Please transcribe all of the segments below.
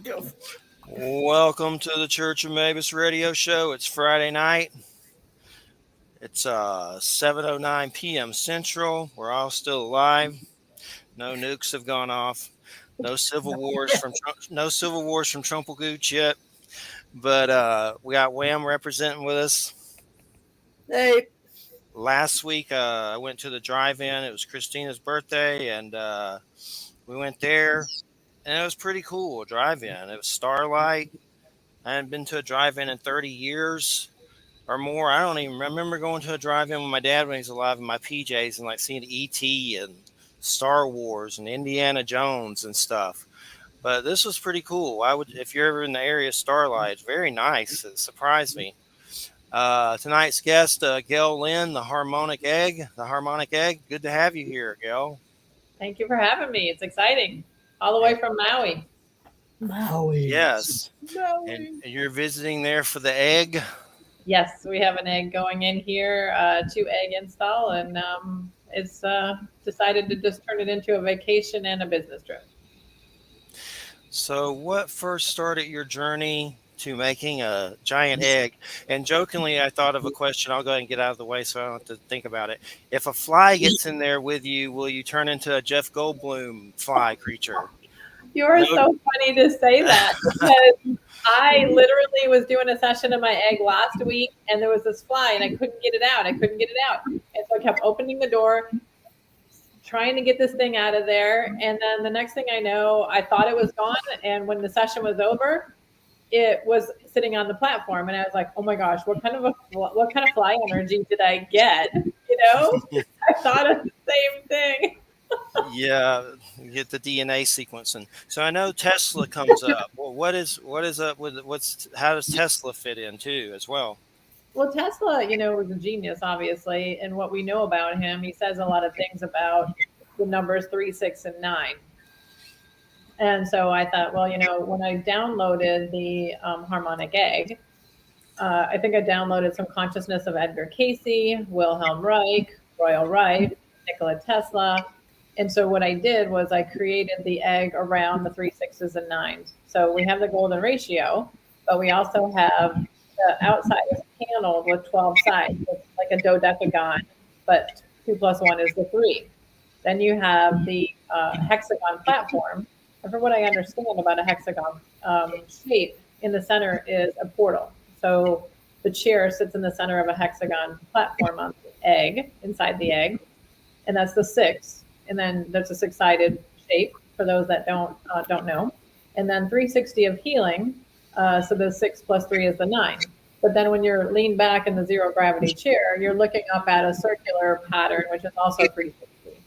Go. Welcome to the Church of Mabus radio show. It's Friday night. It's 7:09 p.m. Central. We're all still alive. No nukes have gone off. No civil wars from Trumple Gooch yet. But we got Wham representing with us. Hey, Last week I went to the drive-in. It was Christina's birthday, and we went there, and it was pretty cool. Drive-in. It was Starlight. I hadn't been to a drive-in in 30 years or more. I don't even remember going to a drive-in with my dad when he was alive in my PJs and like seeing E.T. and Star Wars and Indiana Jones and stuff. But this was pretty cool. I would, if you're ever in the area, Starlight, it's very nice. It surprised me. Tonight's guest, Gail Lynn, the Harmonic Egg. The Harmonic Egg. Good to have you here, Gail. Thank you for having me. It's exciting. All the way from Maui. Maui. Yes, and Maui. you're visiting there for the egg. Yes, we have an egg going in here, 2 egg install, and it's decided to just turn it into a vacation and a business trip. So, what first started your journey to making a giant egg? And jokingly, I thought of a question. I'll go ahead and get out of the way so I don't have to think about it. If a fly gets in there with you, will you turn into a Jeff Goldblum fly creature? You are No. so funny to say that because I literally was doing a session of my egg last week, and there was this fly, and I couldn't get it out. And so I kept opening the door, trying to get this thing out of there. And then the next thing I know, I thought it was gone. And when the session was over, it was sitting on the platform, and I was like, "Oh my gosh, what kind of fly energy did I get?" I thought of the same thing. Yeah, you get the DNA sequencing. So I know Tesla comes up. Well, what is up with what's how does Tesla fit in too as well? Well, Tesla, was a genius, obviously, and what we know about him, he says a lot of things about the numbers 3, 6, and 9. And so I thought, well, when I downloaded the Harmonic Egg, I think I downloaded some consciousness of Edgar Casey, Wilhelm Reich, Royal Reich, Nikola Tesla. And so what I did was I created the egg around the 3, 6s, and 9s. So we have the golden ratio, but we also have the outside is paneled with 12 sides. It's like a dodecagon, but 2 plus 1 is the 3. Then you have the hexagon platform. And from what I understand about a hexagon shape, in the center is a portal. So the chair sits in the center of a hexagon platform on the egg, inside the egg, and that's the 6. And then there's a 6-sided shape for those that don't know. And then 360 of healing. So the 6 plus 3 is the 9. But then when you're leaned back in the zero gravity chair, you're looking up at a circular pattern, which is also 360.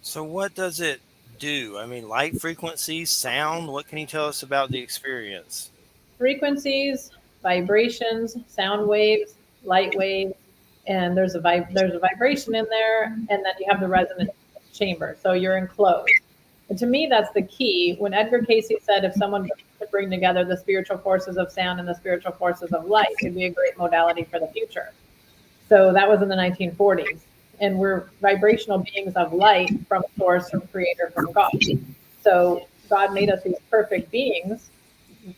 So what does it do? I mean, light frequencies, sound. What can you tell us about the experience? Frequencies, vibrations, sound waves, light waves, and there's a vibration in there, and then you have the resonance chamber. So you're enclosed. And to me, that's the key. When Edgar Casey said if someone could bring together the spiritual forces of sound and the spiritual forces of light, it'd be a great modality for the future. So that was in the 1940s. And we're vibrational beings of light from source, from creator, from God. So God made us these perfect beings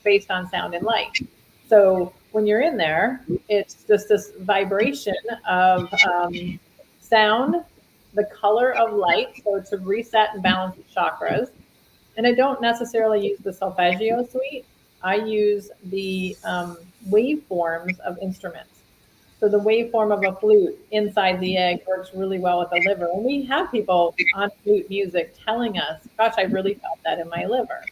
based on sound and light. So when you're in there, it's just this vibration of sound, the color of light, so to reset and balance the chakras. And I don't necessarily use the solfeggio suite. I use the waveforms of instruments. So the waveform of a flute inside the egg works really well with the liver. And we have people on flute music telling us, gosh, I really felt that in my liver.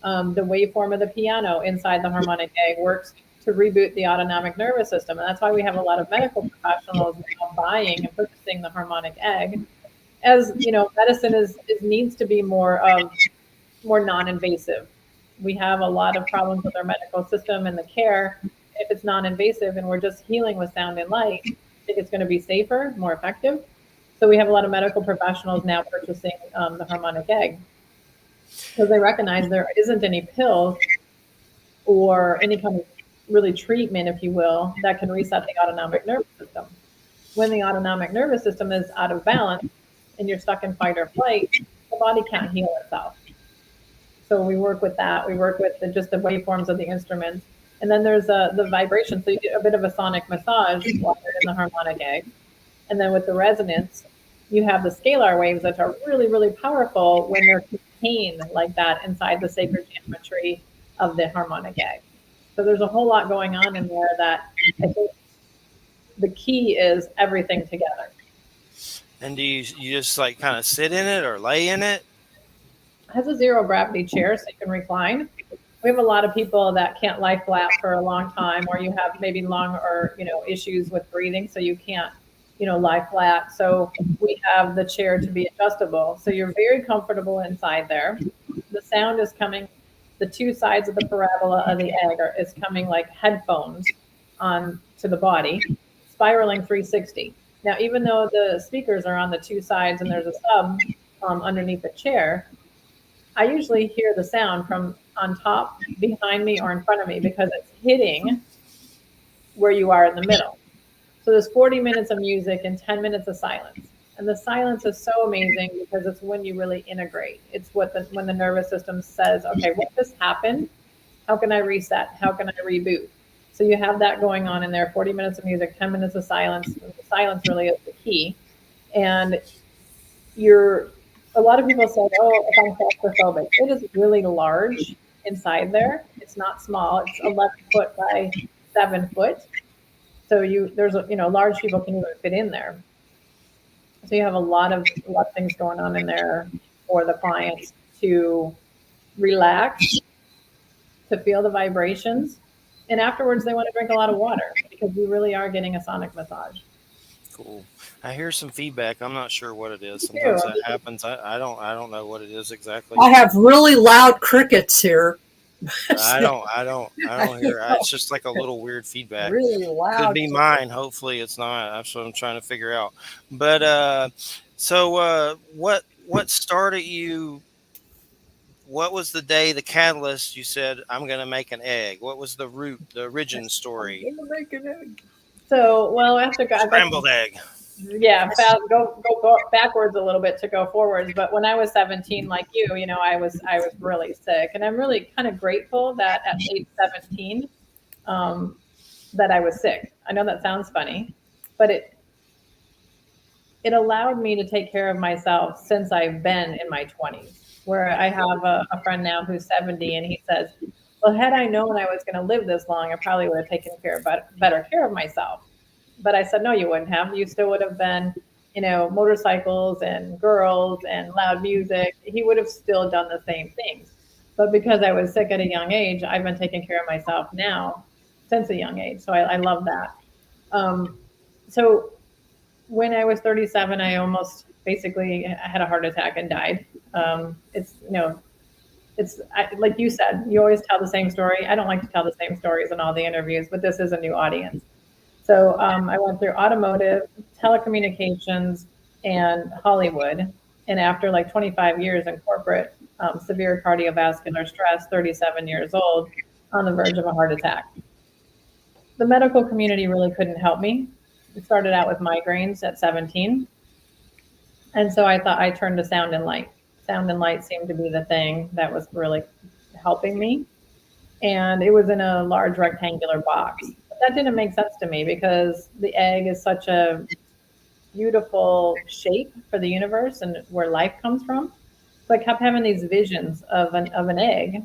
The waveform of the piano inside the harmonic egg works to reboot the autonomic nervous system. And that's why we have a lot of medical professionals now buying and purchasing the harmonic egg. As medicine is needs to be more non-invasive. We have a lot of problems with our medical system and the care. If it's non-invasive and we're just healing with sound and light, I think it's going to be safer, more effective. So we have a lot of medical professionals now purchasing the harmonic egg because they recognize there isn't any pills or any kind of really treatment, if you will, that can reset the autonomic nervous system. When the autonomic nervous system is out of balance and you're stuck in fight or flight, the body can't heal itself. So we work with that. We work with just the waveforms of the instruments. And then there's the vibration. So you get a bit of a sonic massage while you're in the harmonic egg. And then with the resonance, you have the scalar waves that are really, really powerful when they're contained like that inside the sacred geometry of the harmonic egg. So there's a whole lot going on in there that I think the key is everything together. And do you just like kind of sit in it or lay in it? It has a zero gravity chair, so you can recline. We have a lot of people that can't lie flat for a long time, or you have maybe long or issues with breathing, so you can't lie flat. So we have the chair to be adjustable, so you're very comfortable inside there. The sound is coming. The two sides of the parabola of the egg is coming like headphones on to the body, spiraling 360. Now, even though the speakers are on the two sides and there's a sub underneath the chair, I usually hear the sound from on top, behind me, or in front of me because it's hitting where you are in the middle. So there's 40 minutes of music and 10 minutes of silence. And the silence is so amazing because it's when you really integrate. It's when the nervous system says, okay, what just happened? How can I reset? How can I reboot? So you have that going on in there, 40 minutes of music, 10 minutes of silence. And the silence really is the key. And a lot of people say, oh, if I'm claustrophobic, it is really large inside there. It's not small. It's 11 foot by 7 foot. So large people can even fit in there. So you have a lot of things going on in there for the clients to relax, to feel the vibrations. And afterwards, they want to drink a lot of water because we really are getting a sonic massage. Cool. I hear some feedback. I'm not sure what it is. Sometimes that happens. I don't know what it is exactly. I have really loud crickets here. I don't hear. It's just like a little weird feedback. Really loud. Could be mine. Hopefully it's not. That's what I'm trying to figure out. But so what started you? What was the day, the catalyst? You said I'm going to make an egg. What was the origin story? I'm gonna make an egg. So after Scrambled egg. Yeah, go backwards a little bit to go forwards. But when I was 17, like you, I was really sick, and I'm really kind of grateful that at age 17, that I was sick. I know that sounds funny, but it allowed me to take care of myself since I've been in my 20s. Where I have a friend now who's 70, and he says, "Well, had I known I was going to live this long, I probably would have taken better care of myself." But I said, no, you wouldn't have. You still would have been, motorcycles and girls and loud music. He would have still done the same things. But because I was sick at a young age, I've been taking care of myself now since a young age. So I love that. So when I was 37, I almost basically had a heart attack and died. Like you said, you always tell the same story. I don't like to tell the same stories in all the interviews, but this is a new audience. So I went through automotive, telecommunications, and Hollywood. And after like 25 years in corporate, severe cardiovascular stress, 37 years old, on the verge of a heart attack. The medical community really couldn't help me. It started out with migraines at 17. And so I thought I turned to sound and light. Sound and light seemed to be the thing that was really helping me. And it was in a large rectangular box. That didn't make sense to me because the egg is such a beautiful shape for the universe and where life comes from. So I kept having these visions of an egg,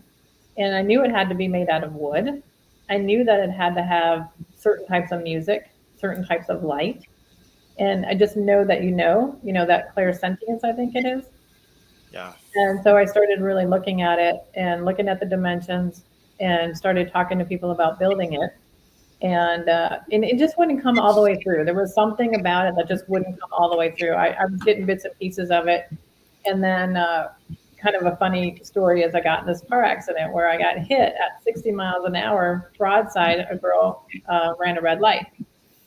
and I knew it had to be made out of wood. I knew that it had to have certain types of music, certain types of light. And I just know that that clairsentience, I think it is. Yeah. And so I started really looking at it and looking at the dimensions and started talking to people about building it. And it just wouldn't come all the way through. There was something about it that just wouldn't come all the way through. I was getting bits and pieces of it. And then kind of a funny story is I got in this car accident where I got hit at 60 miles an hour, broadside. A girl ran a red light.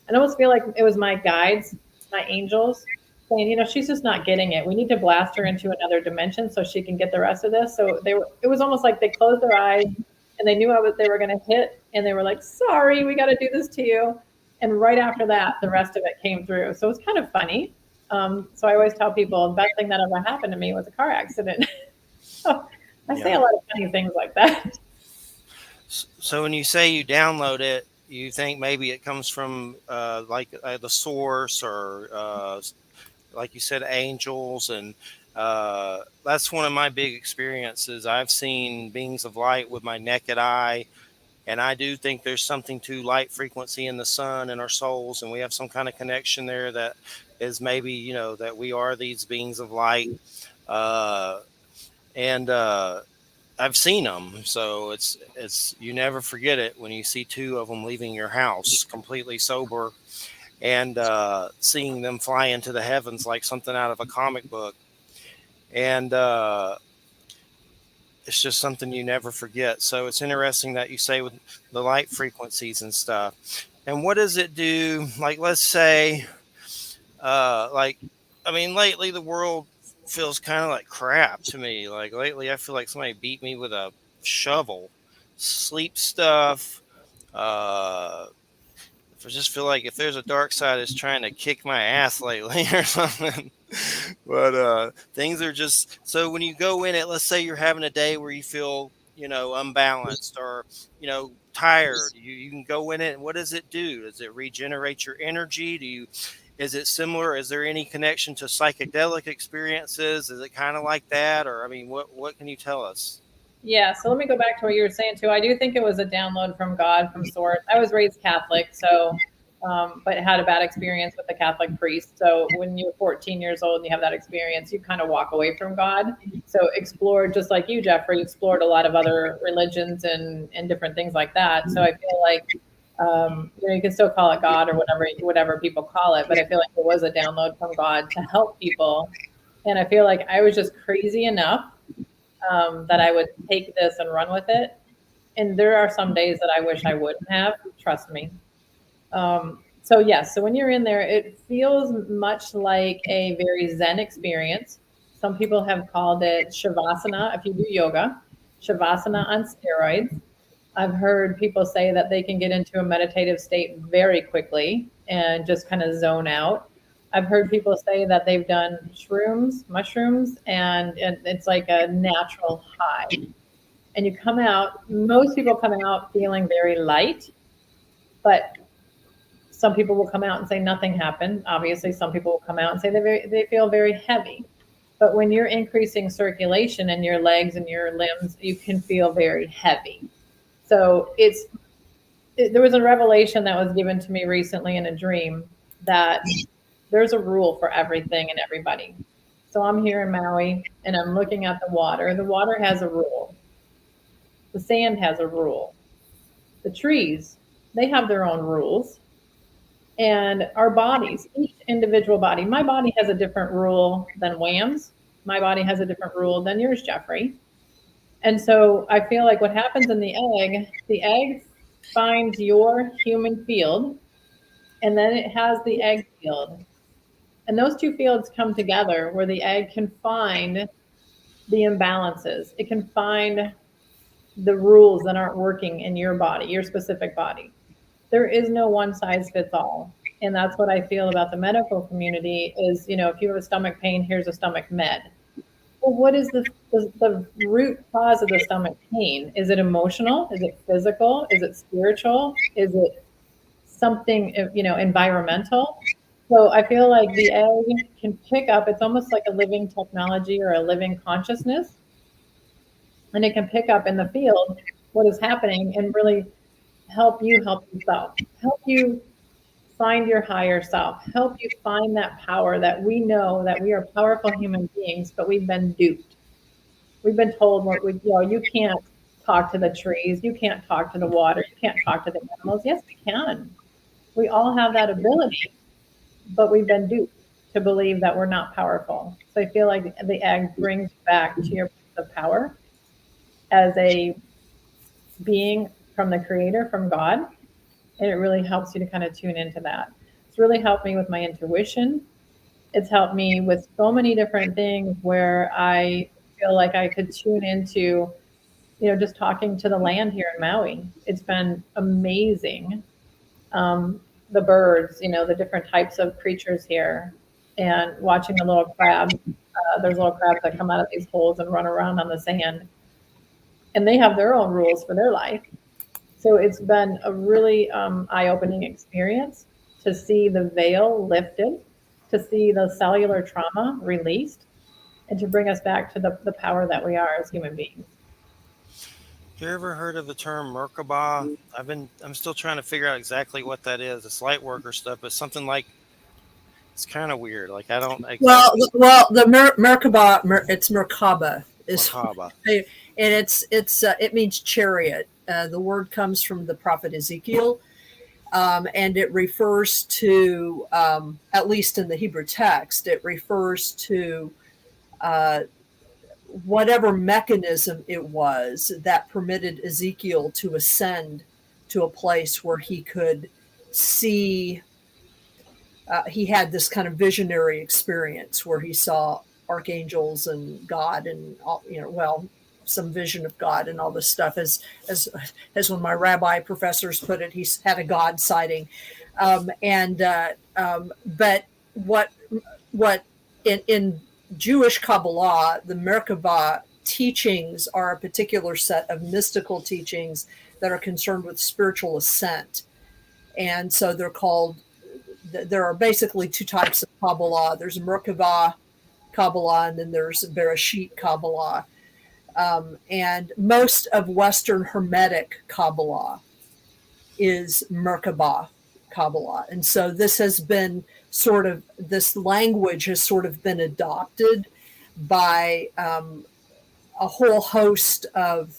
I almost feel like it was my guides, my angels, saying, she's just not getting it. We need to blast her into another dimension so she can get the rest of this. So it was almost like they closed their eyes and they knew they were going to hit, and they were like, sorry, we got to do this to you. And right after that, the rest of it came through. So it was kind of funny. So I always tell people the best thing that ever happened to me was a car accident. So I say Yeah. a lot of funny things like that. So when you say you download it, you think maybe it comes from the source or like you said, angels, and that's one of my big experiences. I've seen beings of light with my naked eye, and I do think there's something to light frequency in the sun and our souls, and we have some kind of connection there that is maybe that we are these beings of light, uh, and I've seen them, so it's you never forget it when you see two of them leaving your house completely sober and seeing them fly into the heavens like something out of a comic book. And it's just something you never forget. So it's interesting that you say with the light frequencies and stuff. And what does it do? Like, let's say, like, I mean, lately the world feels kind of like crap to me. Like, lately I feel like somebody beat me with a shovel. Sleep stuff, uh, I just feel like if there's a dark side, it's trying to kick my ass lately or something. But things are just so when you go in it, let's say you're having a day where you feel, unbalanced or, tired. You can go in it and what does it do? Does it regenerate your energy? Is it similar? Is there any connection to psychedelic experiences? Is it kind of like that? Or I mean, what can you tell us? Yeah, so let me go back to what you were saying too. I do think it was a download from God, from source. I was raised Catholic, so but had a bad experience with the Catholic priest. So when you're 14 years old and you have that experience, you kind of walk away from God. So explored, just like you, Jeffrey, explored a lot of other religions and different things like that. So I feel like you can still call it God or whatever people call it, but I feel like it was a download from God to help people. And I feel like I was just crazy enough that I would take this and run with it. And there are some days that I wish I wouldn't have. Trust me. So yes, so when you're in there, it feels much like a very Zen experience. Some people have called it Shavasana. If you do yoga, Shavasana on steroids. I've heard people say that they can get into a meditative state very quickly and just kind of zone out. I've heard people say that they've done shrooms, mushrooms, and it's like a natural high. And you come out, most people come out feeling very light, but some people will come out and say nothing happened. Obviously, some people will come out and say they feel very heavy. But when you're increasing circulation in your legs and your limbs, you can feel very heavy. So there was a revelation that was given to me recently in a dream that there's a rule for everything and everybody. So I'm here in Maui and I'm looking at the water. The water has a rule. The sand has a rule. The trees, they have their own rules. And our bodies, each individual body, my body has a different rule than Wham's. My body has a different rule than yours, Jeffrey. And so I feel like what happens in the egg finds your human field, and then it has the egg field. And those two fields come together where the egg can find the imbalances. It can find the rules that aren't working in your body, your specific body. There is no one size fits all. And that's what I feel about the medical community is, if you have a stomach pain, here's a stomach med. Well, what is the root cause of the stomach pain? Is it emotional? Is it physical? Is it spiritual? Is it something, environmental? So I feel like the egg can pick up, it's almost like a living technology or a living consciousness. And it can pick up in the field what is happening and really help you help yourself, help you find your higher self, help you find that power that we know that we are powerful human beings, but we've been duped. We've been told you can't talk to the trees, you can't talk to the water, you can't talk to the animals. Yes, we can. We all have that ability, but we've been duped to believe that we're not powerful. So I feel like the egg brings you back to your place of power as a being from the creator, from God. And it really helps you to kind of tune into that. It's really helped me with my intuition. It's helped me with so many different things where I feel like I could tune into, just talking to the land here in Maui. It's been amazing. The birds, the different types of creatures here, and watching the little crabs. There's little crabs that come out of these holes and run around on the sand. and they have their own rules for their life. So it's been a really eye-opening experience to see the veil lifted, to see the cellular trauma released, and to bring us back to the power that we are as human beings. You ever heard of the term Merkaba? I'm still trying to figure out exactly what that is. It's light worker stuff, but something like it's kind of weird. Like I don't exactly. The Merkaba, it's Merkaba is, Merkaba. and it means chariot. The word comes from the prophet Ezekiel, and it refers to, at least in the Hebrew text, it refers to whatever mechanism it was that permitted Ezekiel to ascend to a place where he could see. He had this kind of visionary experience where he saw archangels and God and all, some vision of God and all this stuff. As when my rabbi professors put it, he's had a God sighting. But what in Jewish Kabbalah, the Merkaba teachings are a particular set of mystical teachings that are concerned with spiritual ascent. And so there are basically two types of Kabbalah. There's Merkaba Kabbalah, and then there's Bereshit Kabbalah. And most of Western Hermetic Kabbalah is Merkaba Kabbalah. And so this language has sort of been adopted by a whole host of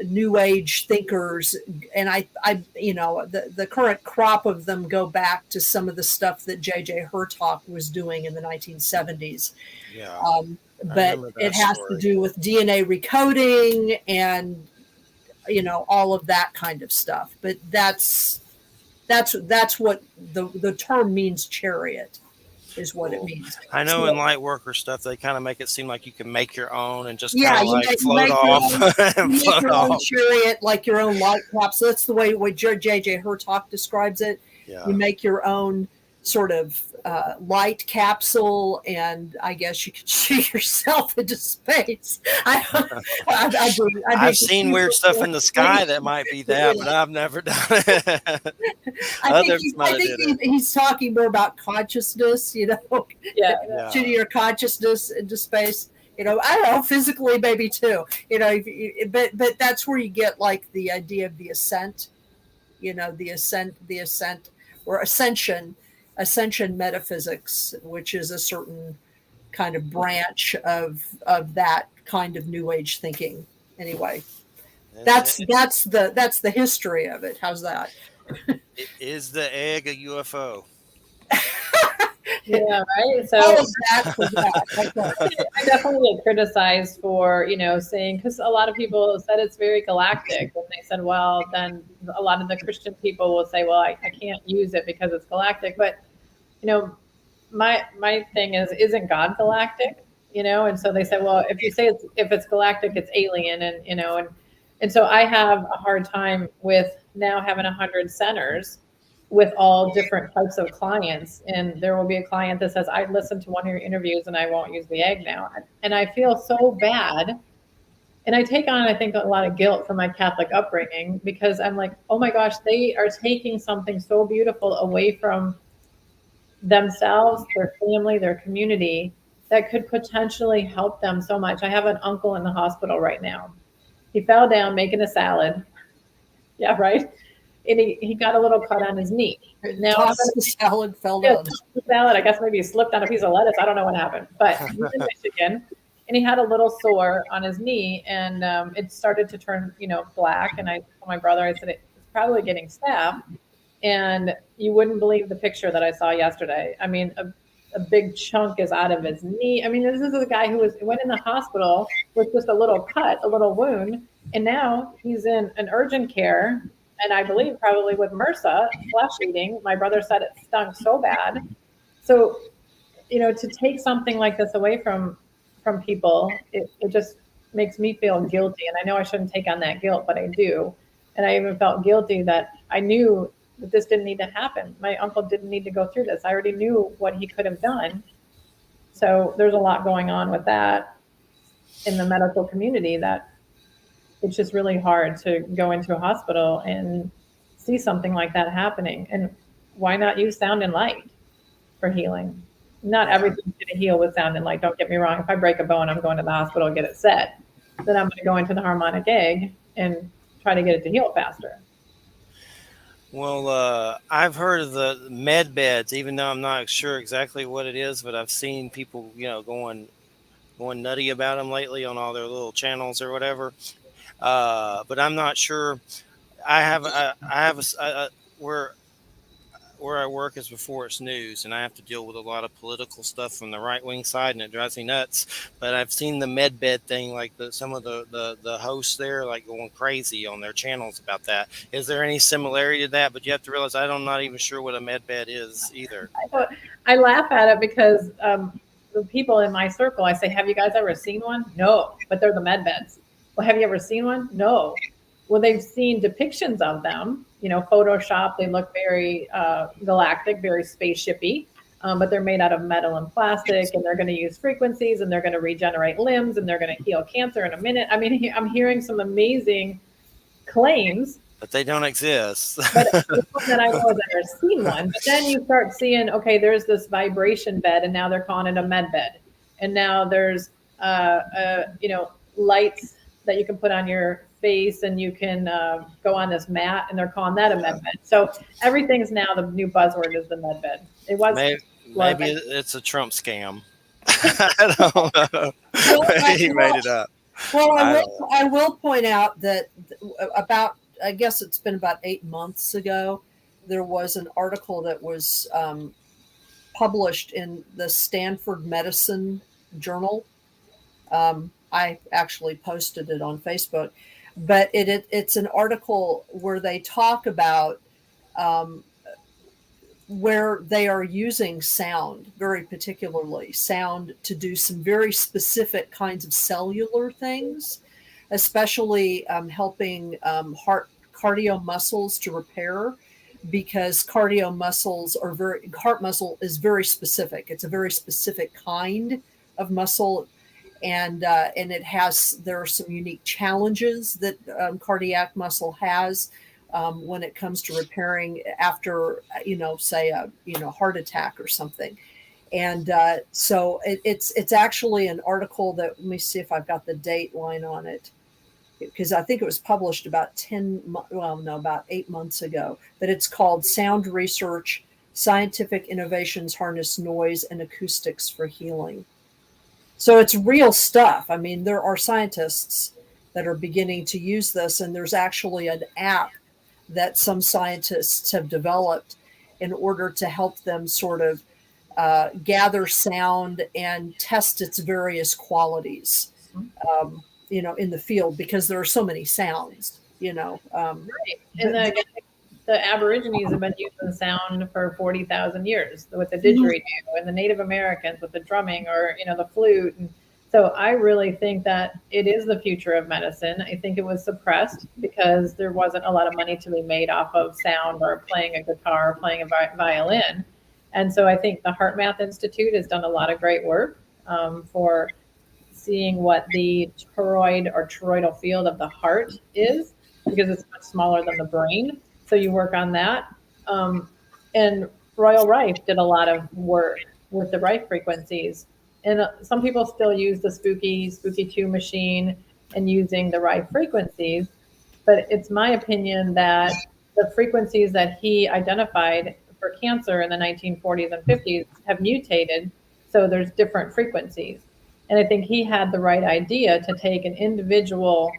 new age thinkers, and the current crop of them go back to some of the stuff that J.J. Hertog was doing in the 1970s. Yeah, but it has to do with DNA recoding and all of that kind of stuff. But that's what the term means. Chariot is what it means. I know in light worker stuff, they kind of make it seem like you can make your own and just float off. You make your own chariot, like your own light capsule. That's the way J.J. Hertog describes it. Yeah. You make your own sort of light capsule, and I guess you could shoot yourself into space. I've seen weird stuff in the sky that might be that, but I've never done it. I think he's talking more about consciousness, shooting your consciousness into space. I don't know, physically maybe too. But that's where you get like the idea of the ascent. The ascent or ascension metaphysics, which is a certain kind of branch of that kind of new age thinking. Anyway, that's the history of it. How's that? Is the egg a UFO? Yeah, right. So I definitely get criticized for, saying, because a lot of people said it's very galactic. And they said, well, then a lot of the Christian people will say, well, I can't use it because it's galactic. But, my thing isn't God galactic? And so they said, well, if you say if it's galactic, it's alien. And so I have a hard time with now having 100 centers with all different types of clients. And there will be a client that says, I listened to one of your interviews and I won't use the egg now. And I feel so bad. And I take on, I think, a lot of guilt from my Catholic upbringing, because I'm like, oh my gosh, they are taking something so beautiful away from themselves, their family, their community, that could potentially help them so much. I have an uncle in the hospital right now. He fell down making a salad. Yeah, right. And he got a little cut on his knee. Now the salad fell down. Salad. I guess maybe he slipped on a piece of lettuce. I don't know what happened, but he's in Michigan, and he had a little sore on his knee, and it started to turn, black. And I told my brother, I said, it's probably getting staph. And you wouldn't believe the picture that I saw yesterday. I mean, a big chunk is out of his knee. I mean, this is a guy who went in the hospital with just a little cut, a little wound, and now he's in an urgent care. And I believe probably with MRSA, flesh eating. My brother said it stunk so bad. So, to take something like this away from people, it just makes me feel guilty. And I know I shouldn't take on that guilt, but I do. And I even felt guilty that I knew that this didn't need to happen. My uncle didn't need to go through this. I already knew what he could have done. So there's a lot going on with that. in the medical community that it's just really hard to go into a hospital and see something like that happening. And why not use sound and light for healing? Not Yeah. everything's going to heal with sound and light. Don't get me wrong. If I break a bone, I'm going to the hospital and get it set. Then I'm going to go into the harmonic egg and try to get it to heal faster. Well, I've heard of the med beds, even though I'm not sure exactly what it is, but I've seen people, going nutty about them lately on all their little channels or whatever. But I'm not sure. Where I work is before it's news, and I have to deal with a lot of political stuff from the right wing side, and it drives me nuts. But I've seen the med bed thing, like some of the hosts there, like going crazy on their channels about that. Is there any similarity to that? But you have to realize I'm not even sure what a med bed is either. I laugh at it because the people in my circle, I say, have you guys ever seen one? No, but they're the med beds. Well, have you ever seen one? No. Well, they've seen depictions of them, Photoshop. They look very galactic, very spaceshipy, but they're made out of metal and plastic, and they're going to use frequencies, and they're going to regenerate limbs, and they're going to heal cancer in a minute. I mean, I'm hearing some amazing claims. But they don't exist. But the one that I know has ever seen one. But then you start seeing, okay, there's this vibration bed, and now they're calling it a med bed. And now there's, lights that you can put on your face, and you can go on this mat, and they're calling that a med bed. So everything's now, the new buzzword is the med bed. It was maybe it's a Trump scam. I don't know. He made it up. Well, I will point out that I guess it's been about 8 months ago, there was an article that was published in the Stanford Medicine Journal. I actually posted it on Facebook, but it's an article where they talk about where they are using sound, very particularly sound, to do some very specific kinds of cellular things, especially helping cardio muscles to repair, because heart muscle is very specific. It's a very specific kind of muscle. And there are some unique challenges that cardiac muscle has when it comes to repairing after, say a heart attack or something. And so it's actually an article that, let me see if I've got the date line on it, because I think it was published about 8 months ago. But it's called Sound Research: Scientific Innovations Harness Noise and Acoustics for Healing. So it's real stuff. I mean, there are scientists that are beginning to use this, and there's actually an app that some scientists have developed in order to help them sort of gather sound and test its various qualities, in the field, because there are so many sounds, Right. And the Aborigines have been using sound for 40,000 years with the didgeridoo, and the Native Americans with the drumming, or, the flute. And so I really think that it is the future of medicine. I think it was suppressed because there wasn't a lot of money to be made off of sound, or playing a guitar, or playing a violin. And so I think the Heart Math Institute has done a lot of great work for seeing what the toroid or toroidal field of the heart is, because it's much smaller than the brain. So you work on that. And Royal Rife did a lot of work with the Rife frequencies. And some people still use the Spooky 2 machine and using the Rife frequencies. But it's my opinion that the frequencies that he identified for cancer in the 1940s and 50s have mutated. So there's different frequencies. And I think he had the right idea to take an individual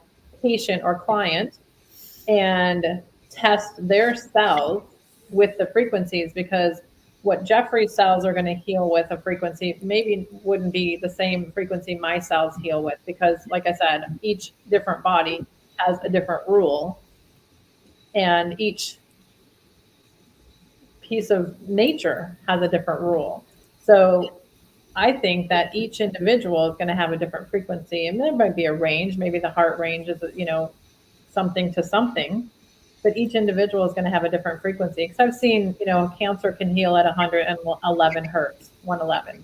patient or client and test their cells with the frequencies, because what Jeffrey's cells are going to heal with a frequency maybe wouldn't be the same frequency my cells heal with, because, like I said, each different body has a different rule, and each piece of nature has a different rule. So I think that each individual is going to have a different frequency, and there might be a range. Maybe the heart range is, something to something, but each individual is going to have a different frequency. Because I've seen, cancer can heal at 111 hertz, 111.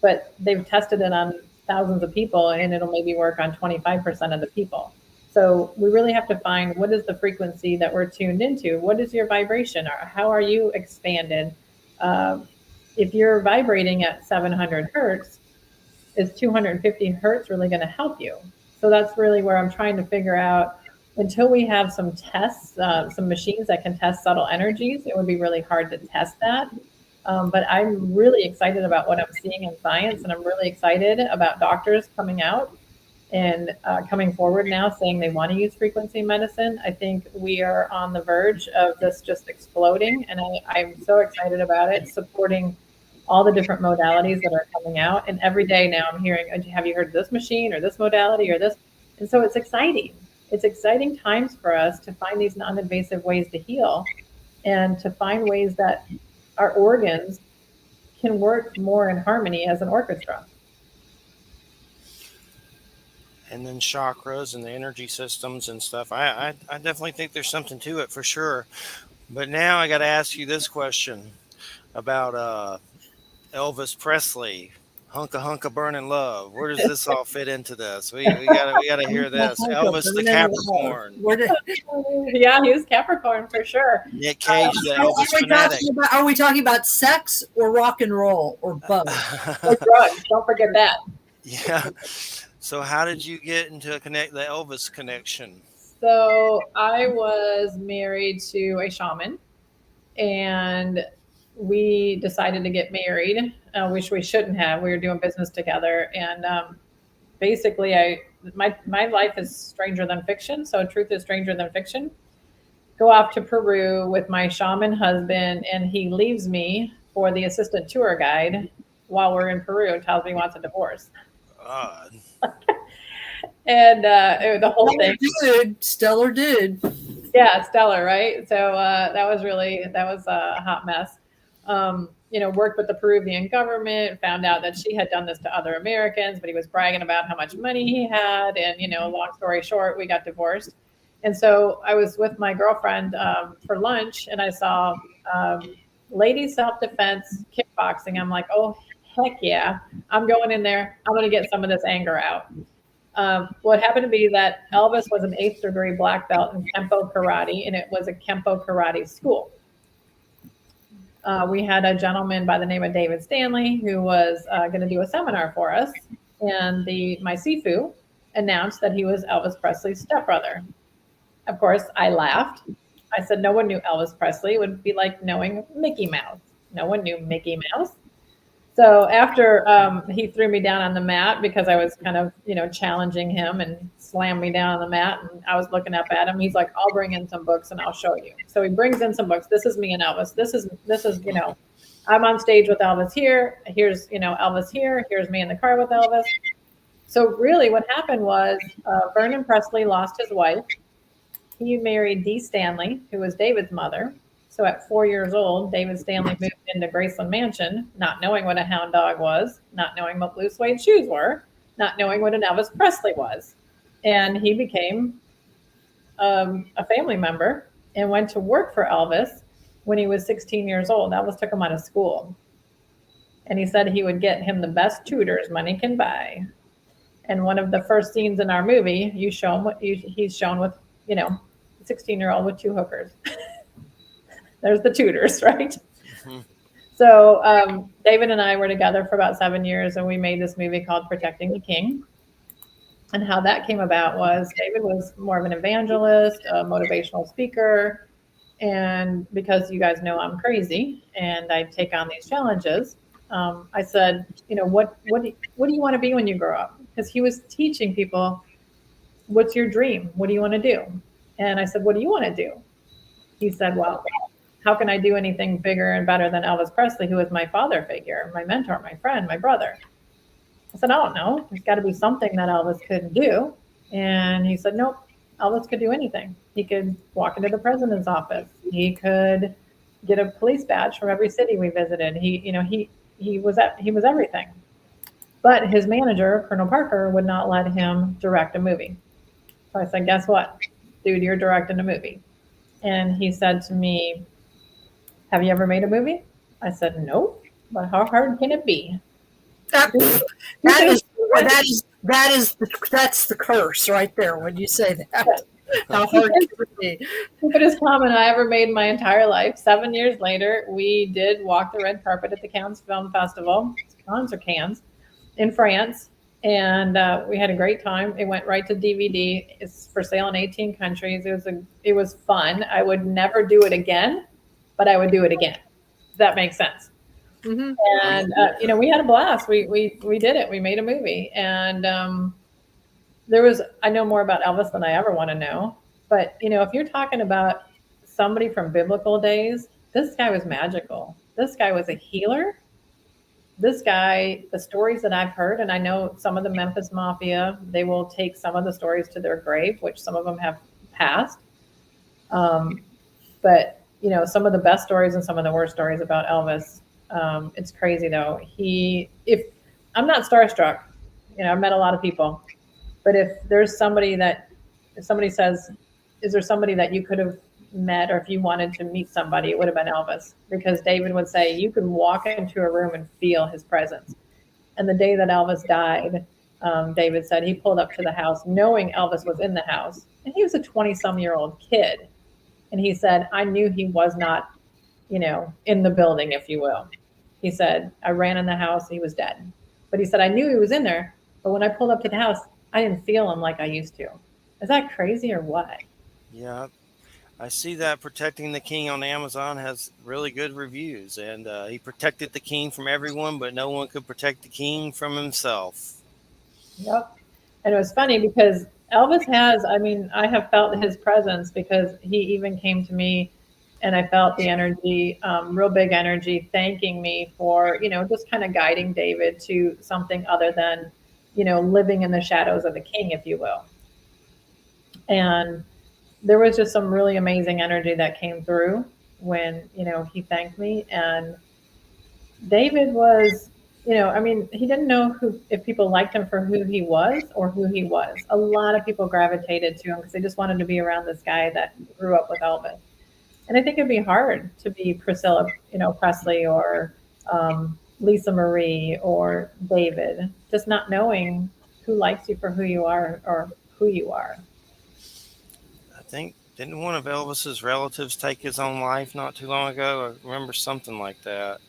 But they've tested it on thousands of people, and it'll maybe work on 25% of the people. So we really have to find what is the frequency that we're tuned into. What is your vibration? Or how are you expanded? If you're vibrating at 700 hertz, is 250 hertz really going to help you? So that's really where I'm trying to figure out. Until we have some tests, some machines that can test subtle energies, it would be really hard to test that. But I'm really excited about what I'm seeing in science, and I'm really excited about doctors coming out and coming forward now saying they want to use frequency medicine. I think we are on the verge of this just exploding, and I'm so excited about it, supporting all the different modalities that are coming out. And every day now I'm hearing, have you heard of this machine or this modality or this? And so it's exciting. It's exciting times for us to find these non-invasive ways to heal, and to find ways that our organs can work more in harmony as an orchestra. And then chakras and the energy systems and stuff. I definitely think there's something to it for sure. But now I got to ask you this question about Elvis Presley, Hunka Hunka Burning Love. Where does this all fit into this? We gotta hear this. Elvis the Capricorn. Yeah, he was Capricorn for sure. Nick Cage, the Elvis fanatic. Are we talking about sex or rock and roll or both? Or drugs? Don't forget that. Yeah. So how did you get into the Elvis connection? So I was married to a shaman, and we decided to get married, which we shouldn't have. We were doing business together, and basically, my life is stranger than fiction. So truth is stranger than fiction. Go off to Peru with my shaman husband, and he leaves me for the assistant tour guide while we're in Peru and tells me he wants a divorce. And the whole thing. Stellar dude. Yeah, stellar, right? So that was a hot mess. Worked with the Peruvian government, found out that she had done this to other Americans, but he was bragging about how much money he had. And, long story short, we got divorced. And so I was with my girlfriend for lunch, and I saw ladies self-defense kickboxing. I'm like, oh, heck yeah. I'm going in there. I'm going to get some of this anger out. What happened to be that Elvis was an 8th degree black belt in Kempo karate, and it was a Kempo karate school. We had a gentleman by the name of David Stanley who was going to do a seminar for us, and my Sifu announced that he was Elvis Presley's stepbrother. Of course, I laughed. I said no one knew Elvis Presley. It would be like knowing Mickey Mouse. No one knew Mickey Mouse. So after he threw me down on the mat because I was kind of, challenging him, and slammed me down on the mat, and I was looking up at him. He's like, I'll bring in some books and I'll show you. So he brings in some books. This is me and Elvis. This is, I'm on stage with Elvis here. Here's, Elvis here. Here's me in the car with Elvis. So really what happened was Vernon Presley lost his wife. He married Dee Stanley, who was David's mother. So at 4 years old, David Stanley moved into Graceland Mansion, not knowing what a hound dog was, not knowing what blue suede shoes were, not knowing what an Elvis Presley was. And he became a family member and went to work for Elvis when he was 16 years old. Elvis took him out of school. And he said he would get him the best tutors money can buy. And one of the first scenes in our movie, he's shown with, 16-year-old with 2 hookers. There's the tutors, right? Mm-hmm. So David and I were together for about 7 years, and we made this movie called Protecting the King. And how that came about was David was more of an evangelist, a motivational speaker. And because you guys know I'm crazy and I take on these challenges, I said, what do you want to be when you grow up? Because he was teaching people, what's your dream? What do you want to do? And I said, what do you want to do? He said, well, how can I do anything bigger and better than Elvis Presley, who was my father figure, my mentor, my friend, my brother? I said, I don't know. There's got to be something that Elvis couldn't do. And he said, nope, Elvis could do anything. He could walk into the president's office. He could get a police badge from every city we visited. He was everything. But his manager, Colonel Parker, would not let him direct a movie. So I said, guess what? Dude, you're directing a movie. And he said to me, have you ever made a movie? I said, nope. But how hard can it be? That is that's the curse right there when you say that. How hard can it be? Stupidest comment I ever made in my entire life. 7 years later, we did walk the red carpet at the Cannes Film Festival, Cannes, in France, and we had a great time. It went right to DVD. It's for sale in 18 countries. It was fun. I would never do it again, but I would do it again. Does that make sense? Mm-hmm. And we had a blast. We did it. We made a movie, and I know more about Elvis than I ever want to know. But if you're talking about somebody from biblical days, this guy was magical. This guy was a healer. This guy, the stories that I've heard, and I know some of the Memphis Mafia, they will take some of the stories to their grave, which some of them have passed. But some of the best stories and some of the worst stories about Elvis. It's crazy though. If I'm not starstruck, I've met a lot of people, but if somebody says, is there somebody that you could have met, or if you wanted to meet somebody, it would have been Elvis, because David would say you could walk into a room and feel his presence. And the day that Elvis died, David said he pulled up to the house knowing Elvis was in the house, and he was a 20-some-year-old kid. And he said, I knew he was not, in the building, if you will. He said, I ran in the house, he was dead. But he said, I knew he was in there, but when I pulled up to the house, I didn't feel him like I used to. Is that crazy or what? Yeah, I see that Protecting the King on Amazon has really good reviews, and he protected the king from everyone, but no one could protect the king from himself. Yep. And it was funny because Elvis I have felt his presence, because he even came to me and I felt the energy, real big energy, thanking me for, just kind of guiding David to something other than, living in the shadows of the king, if you will. And there was just some really amazing energy that came through when, he thanked me. And David was, he didn't know if people liked him for who he was or who he was. A lot of people gravitated to him because they just wanted to be around this guy that grew up with Elvis. And I think it'd be hard to be Priscilla, Presley, or Lisa Marie or David, just not knowing who likes you for who you are or who you are. I think, didn't one of Elvis's relatives take his own life not too long ago? I remember something like that.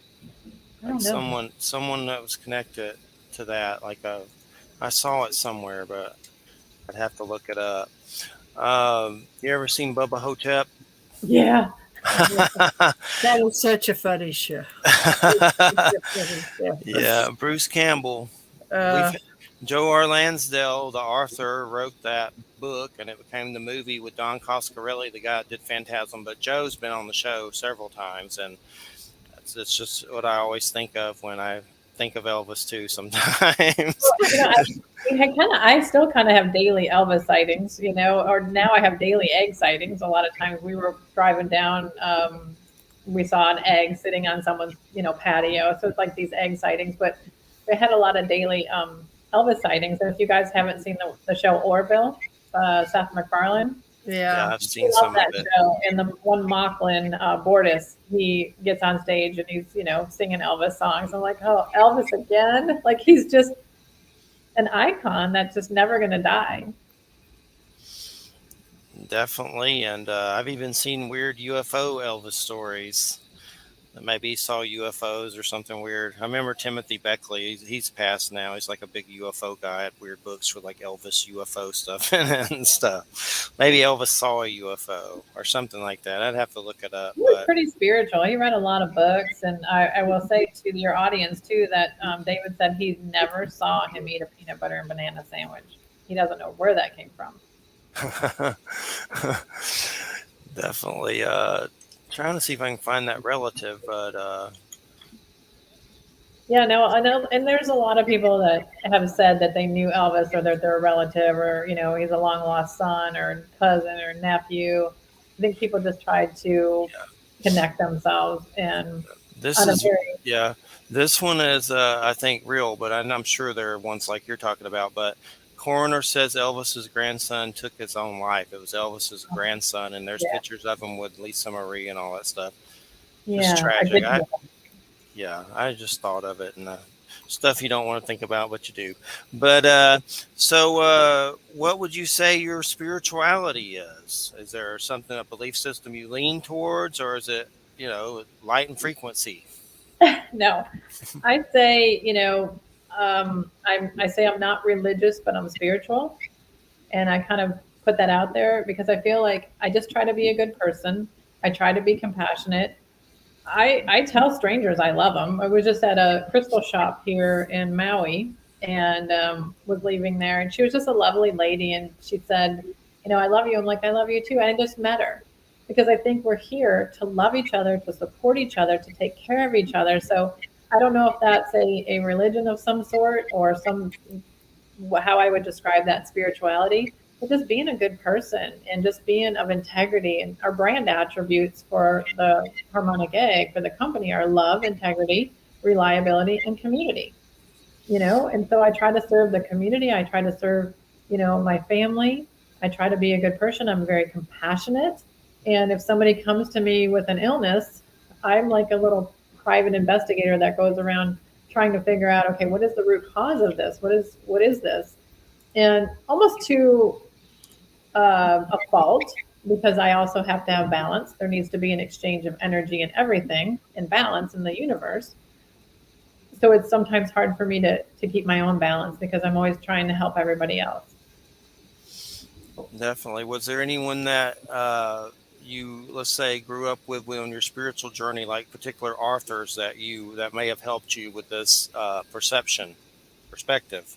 I don't know. Someone that was connected to that. I saw it somewhere, but I'd have to look it up. You ever seen Bubba Hotep? Yeah. That was such a funny show. Yeah, Bruce Campbell. Joe R. Lansdale, the author, wrote that book, and it became the movie with Don Coscarelli, the guy that did Phantasm. But Joe's been on the show several times, and it's just what I always think of when I think of Elvis too. Sometimes. I still kind of have daily Elvis sightings, or now I have daily egg sightings. A lot of times we were driving down, we saw an egg sitting on someone's, patio. So it's like these egg sightings, but they had a lot of daily Elvis sightings. And if you guys haven't seen the show Orville, Seth MacFarlane. Yeah, I've seen some of it. Show. And the one Mocklin, Bortis, he gets on stage and he's, singing Elvis songs. I'm like, oh, Elvis again? Like, he's just an icon that's just never going to die. Definitely. And I've even seen weird UFO Elvis stories. Maybe he saw UFOs or something weird. I remember Timothy Beckley. He's passed now. He's like a big UFO guy. Had weird books with like Elvis UFO stuff and stuff. Maybe Elvis saw a UFO or something like that. I'd have to look it up. He was pretty spiritual. He read a lot of books. And I will say to your audience, too, that David said he never saw him eat a peanut butter and banana sandwich. He doesn't know where that came from. Definitely. Trying to see if I can find that relative, but yeah, no, I know, and there's a lot of people that have said that they knew Elvis, or that they're a relative, or he's a long lost son or cousin or nephew. I think people just tried to connect themselves, and this one is I think real, but I'm sure there are ones like you're talking about. But coroner says Elvis's grandson took his own life. It was Elvis's grandson, and there's pictures of him with Lisa Marie and all that stuff. Yeah, it's tragic. I just thought of it, and stuff you don't want to think about, but you do. But what would you say your spirituality is? Is there something, a belief system you lean towards, or is it, light and frequency? No, I say, I say I'm not religious, but I'm spiritual. And I kind of put that out there because I feel like I just try to be a good person. I try to be compassionate. I tell strangers I love them. I was just at a crystal shop here in Maui and was leaving there, and she was just a lovely lady, and she said, I love you. I'm like, I love you too. And I just met her because I think we're here to love each other, to support each other, to take care of each other. So I don't know if that's a religion of some sort or how I would describe that spirituality, but just being a good person and just being of integrity. And our brand attributes for the Harmonic Egg for the company are love, integrity, reliability, and community. And so I try to serve the community. I try to serve, my family. I try to be a good person. I'm very compassionate. And if somebody comes to me with an illness, I'm like a little private investigator that goes around trying to figure out, okay, what is the root cause of this? What is this? And almost to a fault, because I also have to have balance. There needs to be an exchange of energy and everything and balance in the universe. So it's sometimes hard for me to keep my own balance because I'm always trying to help everybody else. Definitely. Was there anyone that you, let's say, grew up with on your spiritual journey, like particular authors that may have helped you with this perspective?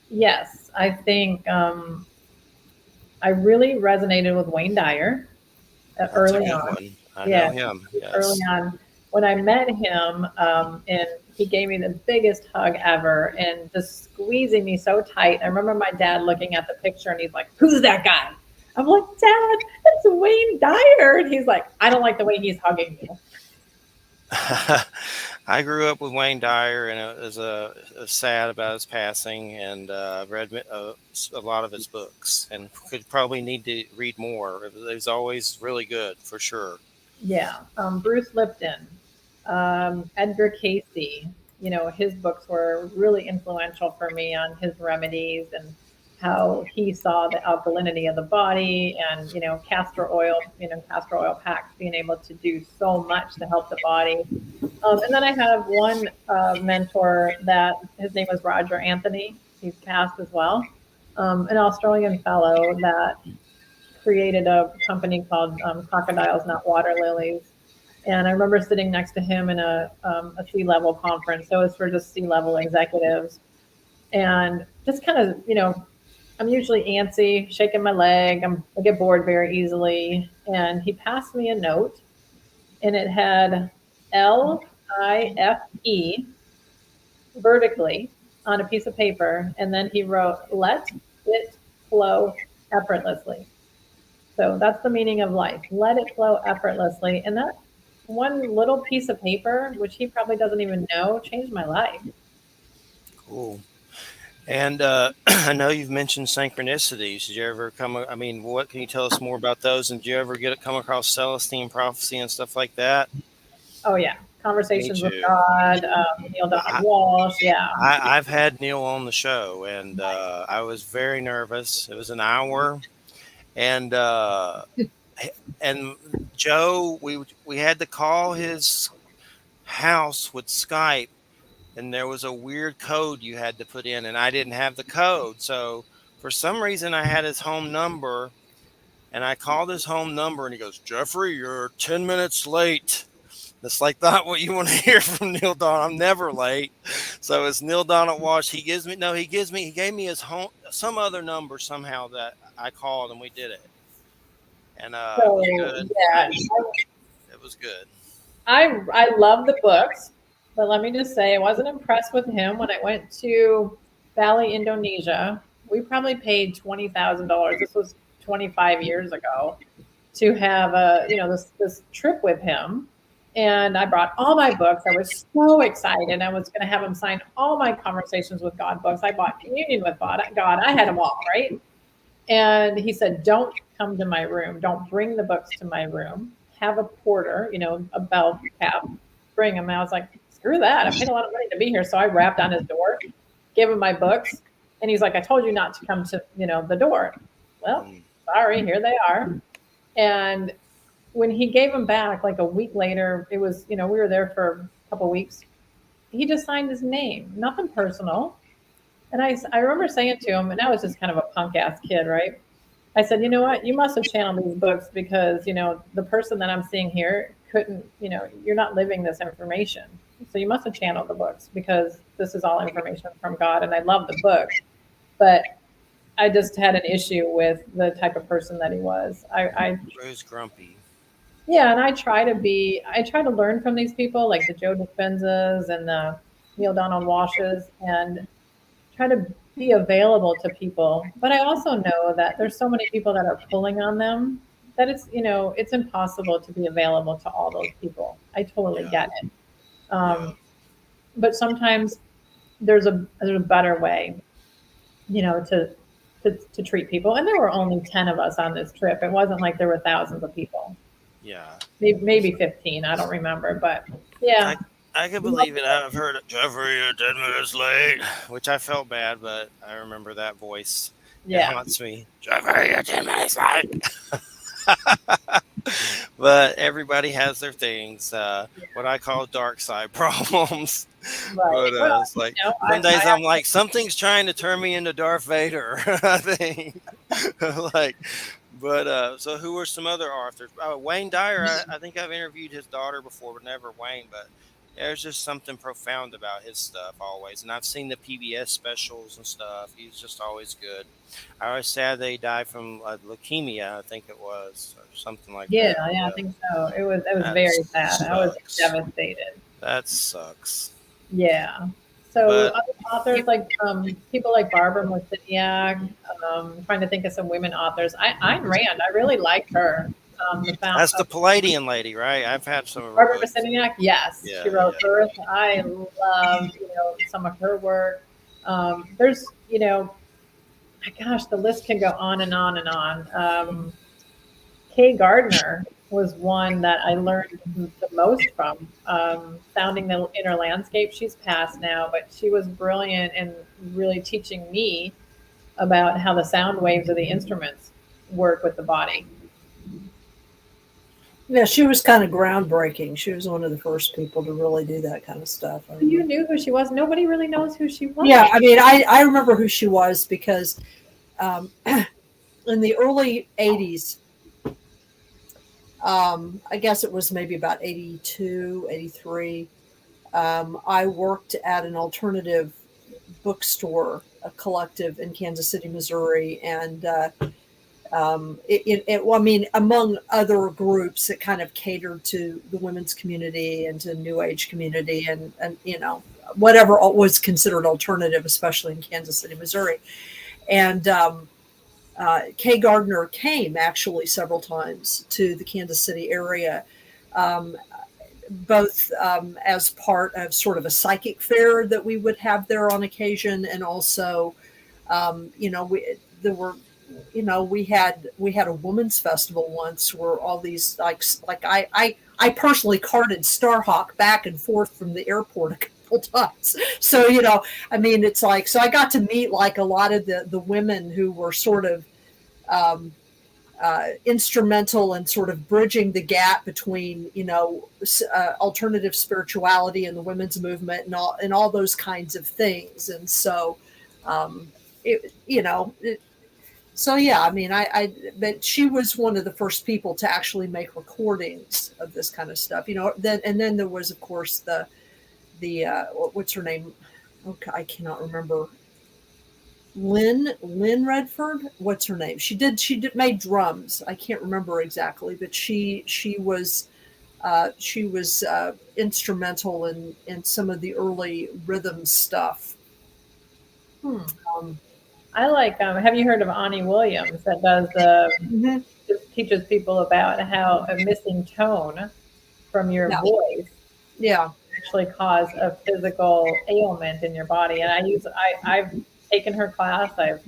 Yes, I think I really resonated with Wayne Dyer That's a early good on. one. I know Yeah, him. early Yes. on when I met him, and he gave me the biggest hug ever and just squeezing me so tight. I remember my dad looking at the picture and he's like, "Who's that guy?" I'm like, "Dad, that's Wayne Dyer." And he's like, "I don't like the way he's hugging you." I grew up with Wayne Dyer, and it was sad about his passing, and read a lot of his books, and could probably need to read more. It was always really good, for sure. Yeah, Bruce Lipton, Edgar Casey. His books were really influential for me on his remedies and how he saw the alkalinity of the body and castor oil packs being able to do so much to help the body. And then I have one mentor that his name was Roger Anthony. He's passed as well, an Australian fellow that created a company called Crocodiles Not Water Lilies. And I remember sitting next to him in a C-level conference. So it was for just C-level executives. And just kind of, I'm usually antsy, shaking my leg. I get bored very easily. And he passed me a note, and it had LIFE vertically on a piece of paper. And then he wrote, "Let it flow effortlessly." So that's the meaning of life. Let it flow effortlessly. And that one little piece of paper, which he probably doesn't even know, changed my life. Cool. And I know you've mentioned synchronicities. Did you ever I mean, what can you tell us more about those? And did you ever come across Celestine prophecy and stuff like that? Oh, yeah. Me Conversations with too. God, Neil Donald I, Walsh. Yeah. I've had Neil on the show, and I was very nervous. It was an hour, and and Joe, we had to call his house with Skype, and there was a weird code you had to put in, and I didn't have the code. So for some reason, I had his home number, and I called his home number, and he goes, "Jeffrey, you're 10 minutes late." That's like not what you want to hear from Neil Donald. I'm never late. So it's Neil Donald Walsh. He gave me his home, some other number somehow that I called, and we did it. And it was So, good. yeah, It was good. I love the books, but let me just say, I wasn't impressed with him when I went to Bali, Indonesia. We probably paid $20,000. This was 25 years ago to have this trip with him. And I brought all my books. I was so excited. I was going to have him sign all my Conversations with God books. I bought Communion with God. I had them all, right? And he said, "Don't come to my room. Don't bring the books to my room. Have a porter, a bell cap, bring them." And I was like, screw that. I paid a lot of money to be here. So I rapped on his door, gave him my books. And he's like, I told you not to come to, the door. Well, sorry, here they are. And when he gave them back, like a week later, it was, we were there for a couple weeks. He just signed his name, nothing personal. And I remember saying to him, and I was just kind of a punk ass kid, right? I said, you know what? You must have channeled these books because, the person that I'm seeing here couldn't, you're not living this information. So you must have channeled the books because this is all information from God. And I love the book, but I just had an issue with the type of person that he was. He was grumpy. Yeah, and I try to learn from these people like the Joe Dispenzas and the Neil Donald Washes and try to be available to people. But I also know that there's so many people that are pulling on them that it's impossible to be available to all those people. I totally get it. But sometimes there's a better way, to treat people. And there were only 10 of us on this trip. It wasn't like there were thousands of people. Yeah. Maybe 15. I don't remember, but yeah. I can believe it. I've heard Jeffrey, you're 10 minutes late, which I felt bad, but I remember that voice. Yeah. It haunts me. Jeffrey, you're 10 minutes late. But everybody has their things, what I call dark side problems. Right. But it's like some days I'm like, something's trying to turn me into Darth Vader. I think. So who were some other authors? Wayne Dyer. I think I've interviewed his daughter before, but never Wayne. But there's just something profound about his stuff always. And I've seen the PBS specials and stuff. He's just always good. I was sad they died from leukemia, I think it was, or something like that. Yeah, I think so. It was very sad. I was devastated. That sucks. Yeah. So other authors like people like Barbara Mosiniak, trying to think of some women authors. Ayn Rand, I really like her. That's the Palladian lady, right? I've had some of her Barbara books. Mosiniak, yes. Yeah, she wrote Earth. I love, some of her work. There's, gosh, the list can go on and on and on. Kay Gardner was one that I learned the most from, Sounding the Inner Landscape. She's passed now, but she was brilliant in really teaching me about how the sound waves of the instruments work with the body. Yeah, she was kind of groundbreaking. She was one of the first people to really do that kind of stuff. You knew who she was. Nobody really knows who she was. Yeah, I mean, I remember who she was because in the early 80s, I guess it was maybe about 82, 83, I worked at an alternative bookstore, a collective in Kansas City, Missouri, and among other groups, it kind of catered to the women's community and to New Age community and whatever was considered alternative, especially in Kansas City, Missouri. And Kay Gardner came actually several times to the Kansas City area, both as part of sort of a psychic fair that we would have there on occasion, and also, we had a women's festival once where all these I personally carted Starhawk back and forth from the airport a couple times. So it's like, so I got to meet like a lot of the women who were sort of instrumental in sort of bridging the gap between alternative spirituality and the women's movement and all those kinds of things. And so but she was one of the first people to actually make recordings of this kind of stuff, then there was, of course, the what's her name? Okay, I cannot remember. Lynn Redford. What's her name? She made drums. I can't remember exactly, but she was instrumental in some of the early rhythm stuff. I like, have you heard of Ani Williams that does just teaches people about how a missing tone from your voice actually cause a physical ailment in your body. And I've taken her class. I've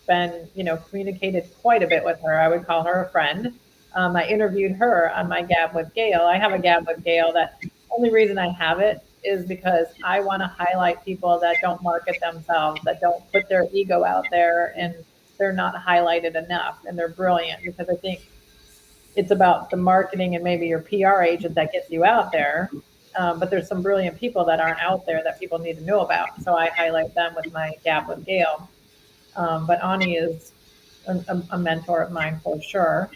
been, communicated quite a bit with her. I would call her a friend. I interviewed her on my Gab with Gail. I have a Gab with Gail that only reason I have it is because I want to highlight people that don't market themselves, that don't put their ego out there, and they're not highlighted enough, and they're brilliant, because I think it's about the marketing and maybe your PR agent that gets you out there. But there's some brilliant people that aren't out there that people need to know about. So I highlight them with my Gap with Gail. But Ani is a mentor of mine for sure.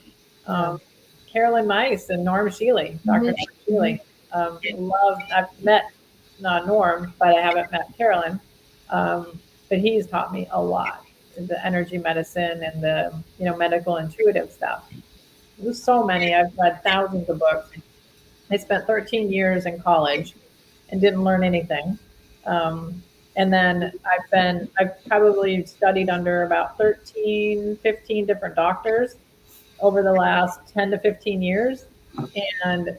Carolyn Mice and Norm Shealy, Dr. Mm-hmm. Norm Shealy. I've met Norm, but I haven't met Carolyn. But he's taught me a lot, the energy medicine and the medical intuitive stuff. There's so many. I've read thousands of books. I spent 13 years in college and didn't learn anything. And then I've probably studied under about 13, 15 different doctors over the last 10 to 15 years. And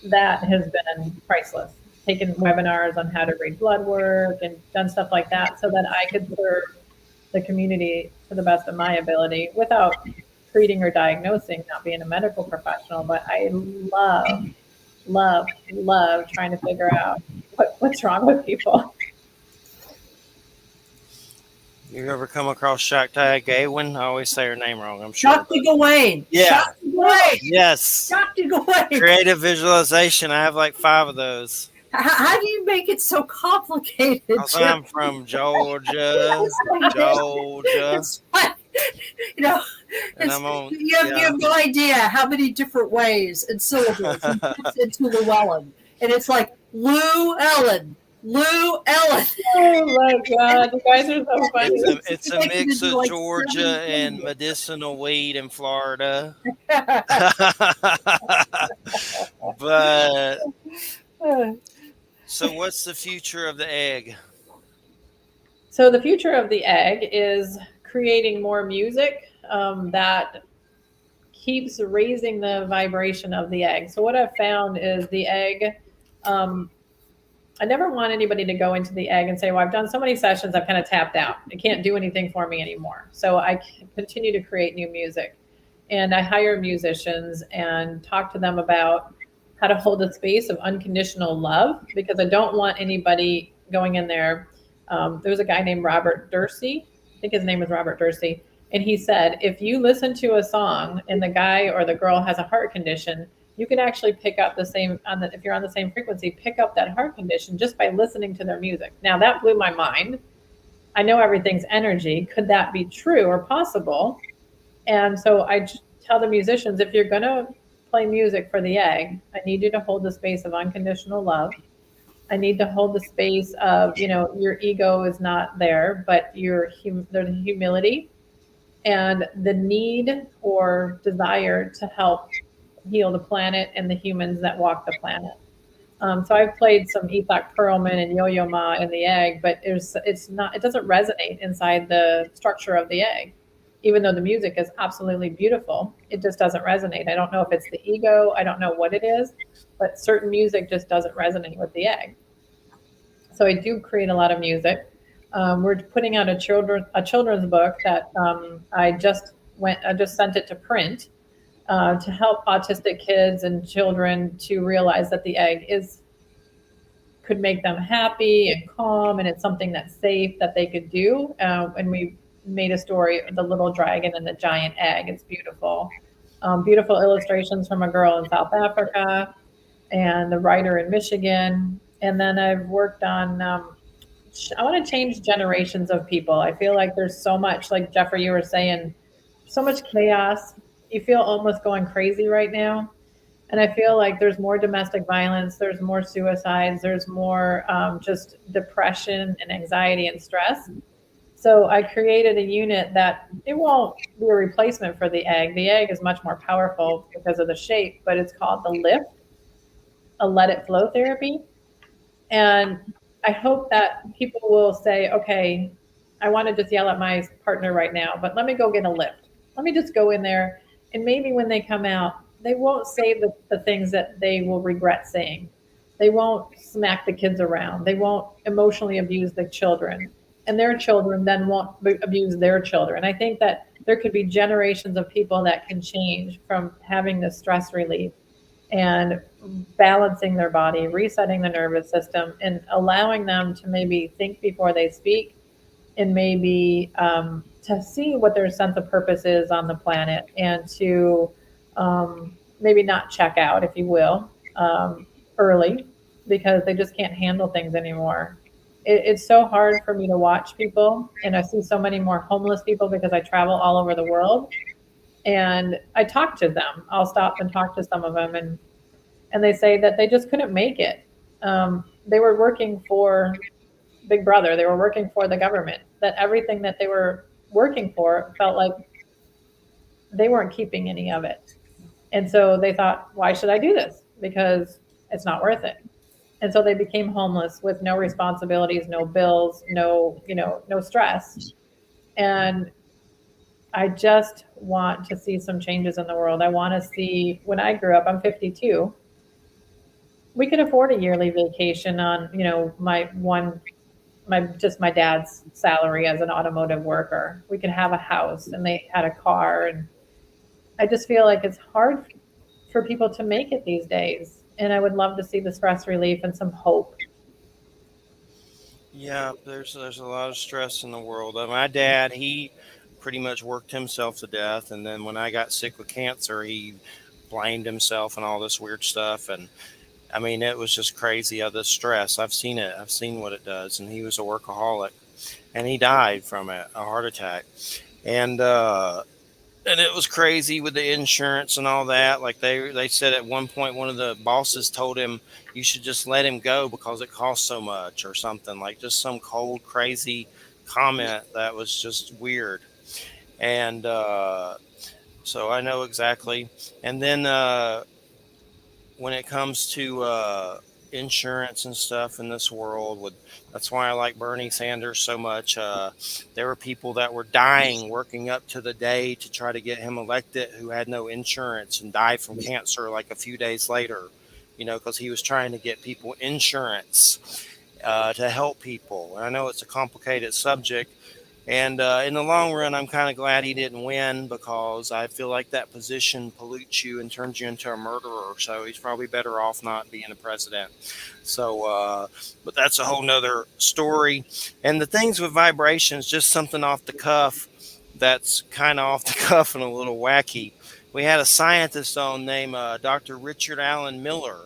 that has been priceless. Taken webinars on how to read blood work and done stuff like that so that I could serve the community to the best of my ability without treating or diagnosing, not being a medical professional. But I love trying to figure out what's wrong with people. You ever come across Shakti Gawain? I always say her name wrong, I'm sure. Shakti Gawain. Yeah. Shakti Gawain. Yes. Shakti Gawain. Creative visualization. I have like 5 of those. How do you make it so complicated? Because I'm from Georgia. It's fun. You know, And I'm on, you have no idea how many different ways and syllables into Llewellyn. And it's like Lou Ellen. Oh my God, you guys are so funny. It's a mix of Georgia and medicinal weed in Florida. But so what's the future of the egg? So the future of the egg is creating more music that keeps raising the vibration of the egg. So what I've found is the egg, I never want anybody to go into the egg and say, well, I've done so many sessions, I've kind of tapped out. It can't do anything for me anymore. So I continue to create new music. And I hire musicians and talk to them about how to hold a space of unconditional love, because I don't want anybody going in there. There was a guy named Robert Dursey. I think his name was Robert Dursey. And he said, if you listen to a song and the guy or the girl has a heart condition, you can actually pick up the same, if you're on the same frequency, pick up that heart condition just by listening to their music. Now that blew my mind. I know everything's energy. Could that be true or possible? And so I tell the musicians, if you're going to play music for the egg, I need you to hold the space of unconditional love. I need to hold the space of, your ego is not there, but there's humility and the need or desire to help heal the planet and the humans that walk the planet. So I've played some Ethok Perlman and Yo-Yo Ma in the egg, but it doesn't resonate inside the structure of the egg. Even though the music is absolutely beautiful, it just doesn't resonate. I don't know if it's the ego, I don't know what it is, but certain music just doesn't resonate with the egg. So I do create a lot of music. We're putting out a children's book that I just sent it to print to help autistic kids and children to realize that the egg could make them happy and calm, and it's something that's safe that they could do. And we made a story, The Little Dragon and the Giant Egg. It's beautiful. Beautiful illustrations from a girl in South Africa and the writer in Michigan. And then I've worked on, I want to change generations of people. I feel like there's so much, like Jeffrey, you were saying, so much chaos. You feel almost going crazy right now. And I feel like there's more domestic violence, there's more suicides, there's more just depression and anxiety and stress. So I created a unit that it won't be a replacement for the egg. The egg is much more powerful because of the shape, but it's called the Lift, a Let It Flow therapy. And I hope that people will say, okay, I want to just yell at my partner right now, but let me go get a lift. Let me just go in there. And maybe when they come out, they won't say the things that they will regret saying. They won't smack the kids around. They won't emotionally abuse the children. And their children then won't abuse their children. I think that there could be generations of people that can change from having the stress relief and balancing their body, resetting the nervous system, and allowing them to maybe think before they speak, and maybe to see what their sense of purpose is on the planet, and to maybe not check out, if you will, early, because they just can't handle things anymore. It's so hard for me to watch people, and I see so many more homeless people because I travel all over the world, and I talk to them. I'll stop and talk to some of them, and they say that they just couldn't make it. They were working for Big Brother. They were working for the government. That everything that they were working for felt like they weren't keeping any of it. And so they thought, why should I do this? Because it's not worth it. And so they became homeless with no responsibilities, no bills, no stress. And I just want to see some changes in the world. I want to see, when I grew up, I'm 52. We could afford a yearly vacation on, my dad's salary as an automotive worker. We could have a house, and they had a car, and I just feel like it's hard for people to make it these days. And I would love to see the stress relief and some hope. Yeah, there's a lot of stress in the world. My dad, he pretty much worked himself to death, and then when I got sick with cancer, he blamed himself and all this weird stuff. And I mean, it was just crazy of the stress. I've seen it. I've seen what it does. And he was a workaholic, and he died from it, a heart attack. And and it was crazy with the insurance and all that. Like they said at one point, one of the bosses told him, you should just let him go because it costs so much or something, like just some cold, crazy comment that was just weird. And so I know exactly. And then when it comes to insurance and stuff in this world, with that's why I like Bernie Sanders so much. There were people that were dying working up to the day to try to get him elected who had no insurance and died from cancer like a few days later, because he was trying to get people insurance to help people. And I know it's a complicated subject, and in the long run, I'm kind of glad he didn't win, because I feel like that position pollutes you and turns you into a murderer. So he's probably better off not being a president. So, but that's a whole nother story. And the things with vibrations, just something off the cuff that's kind of off the cuff and a little wacky. We had a scientist on named Dr. Richard Allen Miller,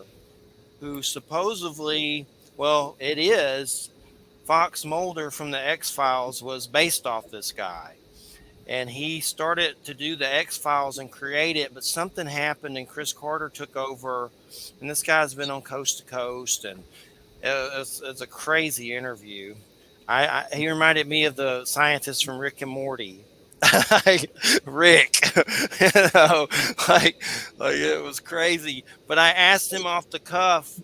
who supposedly, well, it is Fox Mulder from the X-Files was based off this guy. And he started to do the X-Files and create it, but something happened and Chris Carter took over. And this guy's been on Coast to Coast, and it's a crazy interview. He reminded me of the scientist from Rick and Morty. Rick, you know, like it was crazy. But I asked him off the cuff,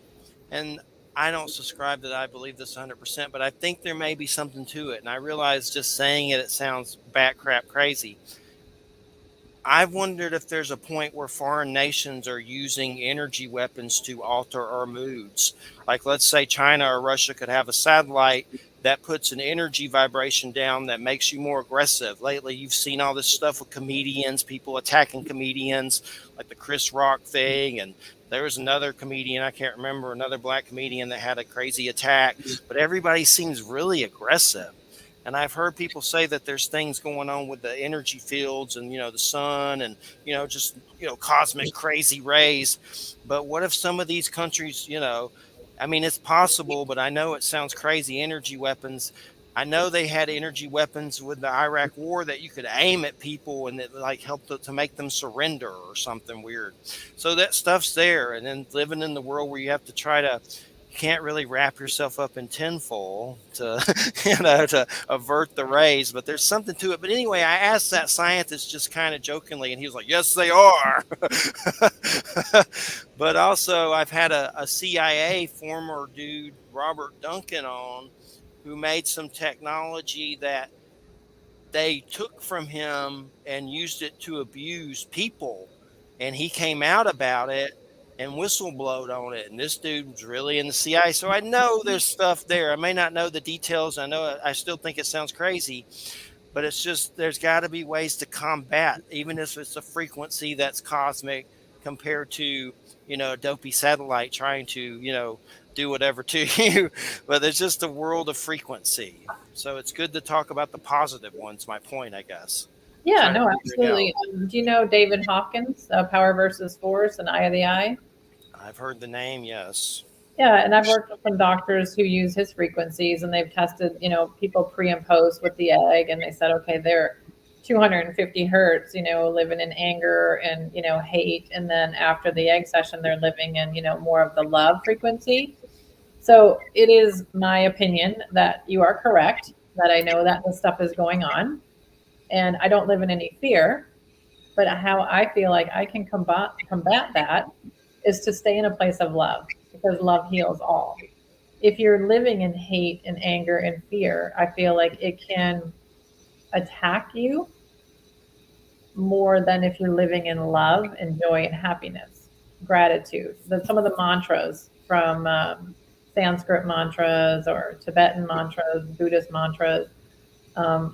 and I don't subscribe that I believe this 100%, but I think there may be something to it. And I realize just saying it sounds bat crap crazy. I've wondered if there's a point where foreign nations are using energy weapons to alter our moods. Like, let's say China or Russia could have a satellite that puts an energy vibration down that makes you more aggressive. Lately, you've seen all this stuff with comedians, people attacking comedians, like the Chris Rock thing. And there was another comedian, I can't remember, another black comedian that had a crazy attack. But everybody seems really aggressive. And I've heard people say that there's things going on with the energy fields and, the sun and, just, cosmic crazy rays. But what if some of these countries, I mean, it's possible, but I know it sounds crazy. Energy weapons. I know they had energy weapons with the Iraq war that you could aim at people and it like helped to make them surrender or something weird. So that stuff's there. And then living in the world where you have to you can't really wrap yourself up in tinfoil to, to avert the rays, but there's something to it. But anyway, I asked that scientist just kind of jokingly, and he was like, yes, they are. But also I've had a CIA former dude, Robert Duncan, on, who made some technology that they took from him and used it to abuse people. And he came out about it and whistleblowed on it. And this dude was really in the CIA. So I know there's stuff there. I may not know the details. I still think it sounds crazy, but it's just, there's got to be ways to combat, even if it's a frequency that's cosmic, compared to, a dopey satellite trying to, do whatever to you. But it's just a world of frequency. So it's good to talk about the positive ones, my point, I guess. Yeah, Try to no, figure it out. absolutely. Do you know David Hawkins, Power versus Force and Eye of the Eye? I've heard the name, yes. Yeah, and I've worked with some doctors who use his frequencies, and they've tested, people pre and post with the egg, and they said, okay, they're 250 hertz, living in anger and, hate. And then after the egg session, they're living in, more of the love frequency. So it is my opinion that you are correct, that I know that this stuff is going on, and I don't live in any fear. But how I feel like I can combat that is to stay in a place of love, because love heals all. If you're living in hate and anger and fear, I feel like it can attack you more than if you're living in love and joy and happiness, gratitude. Some of the mantras from Sanskrit mantras or Tibetan mantras, Buddhist mantras,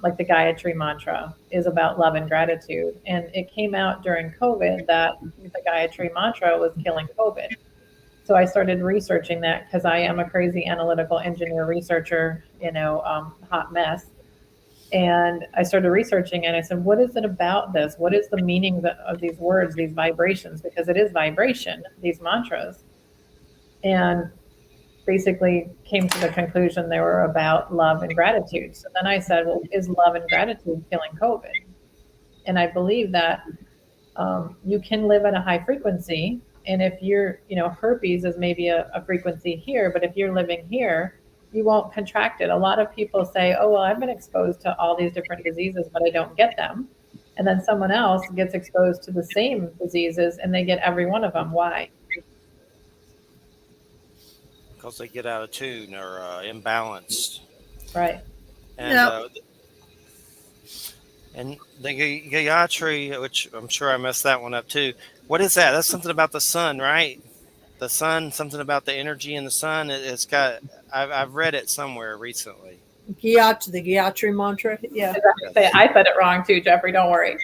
like the Gayatri mantra, is about love and gratitude. And it came out during COVID that the Gayatri mantra was killing COVID. So I started researching that because I am a crazy analytical engineer researcher, hot mess. And I started researching and I said, what is it about this? What is the meaning of these words, these vibrations? Because it is vibration, these mantras. And basically came to the conclusion they were about love and gratitude. So then I said, well, is love and gratitude killing COVID? And I believe that you can live at a high frequency. And if you're, herpes is maybe a frequency here, but if you're living here, you won't contract it. A lot of people say, oh, well, I've been exposed to all these different diseases, but I don't get them. And then someone else gets exposed to the same diseases and they get every one of them. Why? Because they get out of tune or imbalanced. Right. And, Yep. And the Gayatri, which I'm sure I messed that one up too. What is that? That's something about the sun, right? The sun, something about the energy in the sun. It's got. I've read it somewhere recently. The Gayatri mantra. Yeah. I said it wrong too, Jeffrey. Don't worry.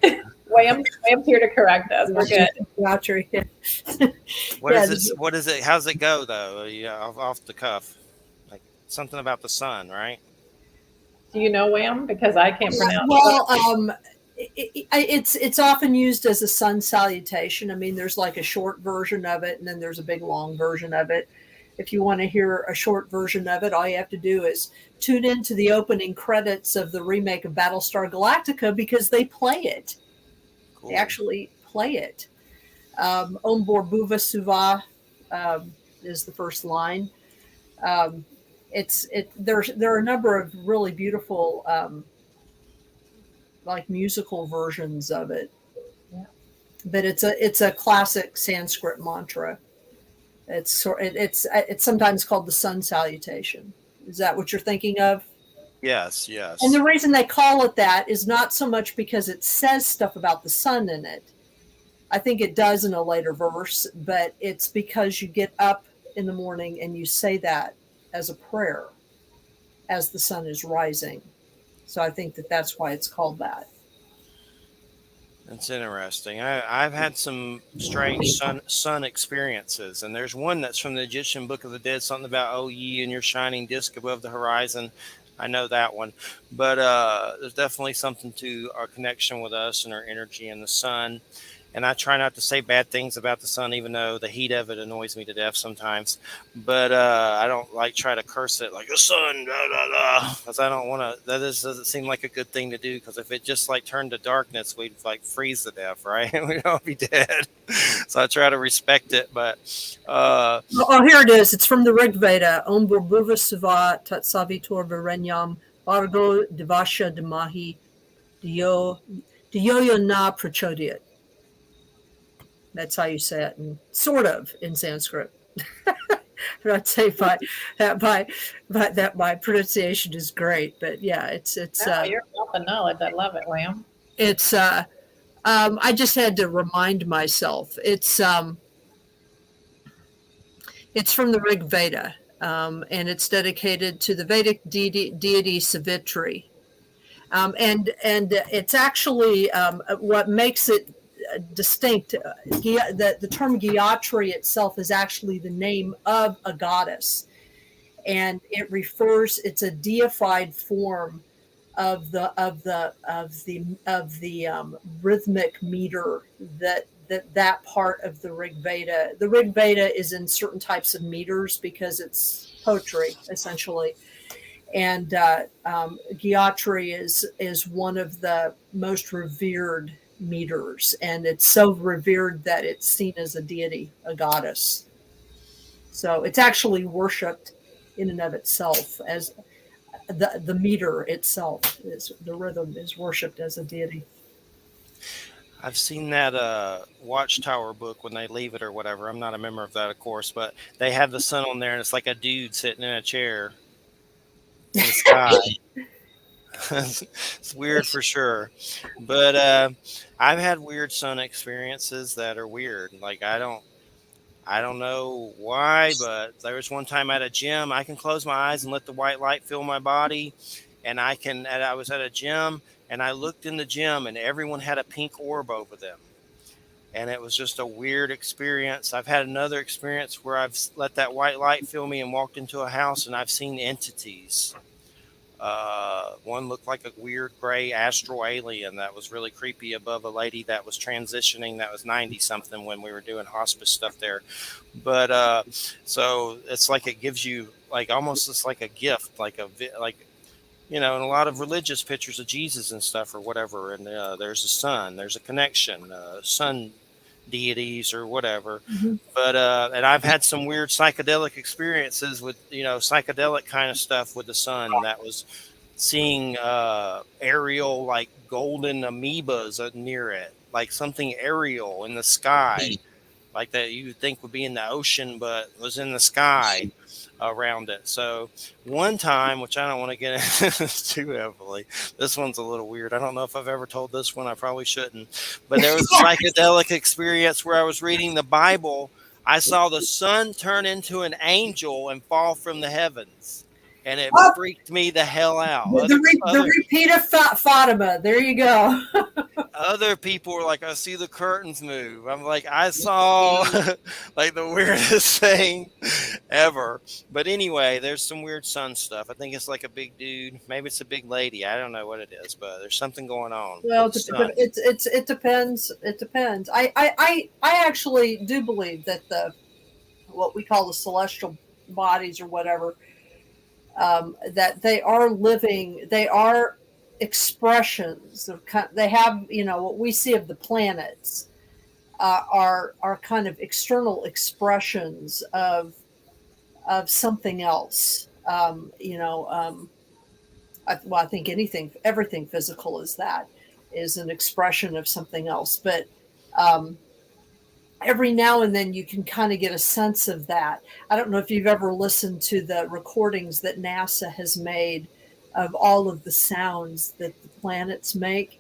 Wham's here to correct us. We're good. Gayatri. What is it? What is it? How's it go though? Yeah, off the cuff, like something about the sun, right? Do you know Wham? Because I can't pronounce Well, it's often used as a sun salutation. I mean, there's like a short version of it, and then there's a big long version of it. If you want to hear a short version of it, all you have to do is tune into the opening credits of the remake of Battlestar Galactica because they play it. Cool. They actually play it. Om Borbuva Suva is the first line. There are a number of really beautiful like musical versions of it. Yeah. But it's a classic Sanskrit mantra. It's sometimes called the sun salutation. Is that what you're thinking of? Yes, yes. And the reason they call it that is not so much because it says stuff about the sun in it. I think it does in a later verse, but it's because you get up in the morning and you say that as a prayer as the sun is rising. So I think that's why it's called that. That's interesting. I've had some strange sun experiences, and there's one that's from the Egyptian Book of the Dead, something about, oh, ye and your shining disk above the horizon. I know that one. But there's definitely something to our connection with us and our energy in the sun. And I try not to say bad things about the sun, even though the heat of it annoys me to death sometimes. But I don't try to curse it like the sun, blah, blah, blah, because I don't want to. That doesn't seem like a good thing to do. Because if it just turned to darkness, we'd freeze to death, right? We'd all be dead. So I try to respect it. But here it is. It's from the Rig Veda. Om Burbuva Suva Tat Savitor Varenyam Argo Devasha Demahi Diyoyo Na Prachodiyat. That's how you say it, sort of in Sanskrit. I'd say my pronunciation is great, but yeah, it's. You're wealth of knowledge. I love it, Wham. It's. I just had to remind myself. It's from the Rig Veda, and it's dedicated to the Vedic deity Savitri, and it's actually what makes it distinct. The term Gayatri itself is actually the name of a goddess, and it's a deified form of the rhythmic meter that part of the Rig Veda. The Rig Veda is in certain types of meters because it's poetry essentially, and Gayatri is one of the most revered meters, and it's so revered that it's seen as a deity, a goddess. So it's actually worshipped in and of itself as the meter itself is the rhythm is worshipped as a deity. I've seen that Watchtower book when they leave it or whatever. I'm not a member of that, of course, but they have the sun on there, and it's like a dude sitting in a chair in the sky. It's weird for sure, but I've had weird sun experiences that are weird. Like I don't know why, but there was one time at a gym. I can close my eyes and let the white light fill my body, and I was at a gym, and I looked in the gym, and everyone had a pink orb over them, and it was just a weird experience. I've had another experience where I've let that white light fill me and walked into a house, and I've seen entities. One looked like a weird gray astral alien that was really creepy above a lady that was transitioning that was 90 something when we were doing hospice stuff there. But so it's like it gives you like almost it's like a gift, like in a lot of religious pictures of Jesus and stuff or whatever. And there's a sun, there's a connection, sun deities or whatever. Mm-hmm. But and I've had some weird psychedelic experiences with psychedelic kind of stuff with the sun. That was seeing aerial like golden amoebas near it, like something aerial in the sky, like that you would think would be in the ocean but was in the sky around it. So one time, which I don't want to get into too heavily, this one's a little weird. I don't know if I've ever told this one. I probably shouldn't. But there was a psychedelic experience where I was reading the Bible. I saw the sun turn into an angel and fall from the heavens. And it freaked me the hell out. The repeat of Fatima. There you go. Other people were like, I see the curtains move. I'm like, I saw like the weirdest thing ever. But anyway, there's some weird sun stuff. I think it's like a big dude. Maybe it's a big lady. I don't know what it is, but there's something going on. Well, it depends. It depends. I actually do believe that what we call the celestial bodies or whatever, that they are expressions of, they have, what we see of the planets are kind of external expressions of something else. I think everything physical is an expression of something else. But every now and then you can kind of get a sense of that. I don't know if you've ever listened to the recordings that NASA has made of all of the sounds that the planets make.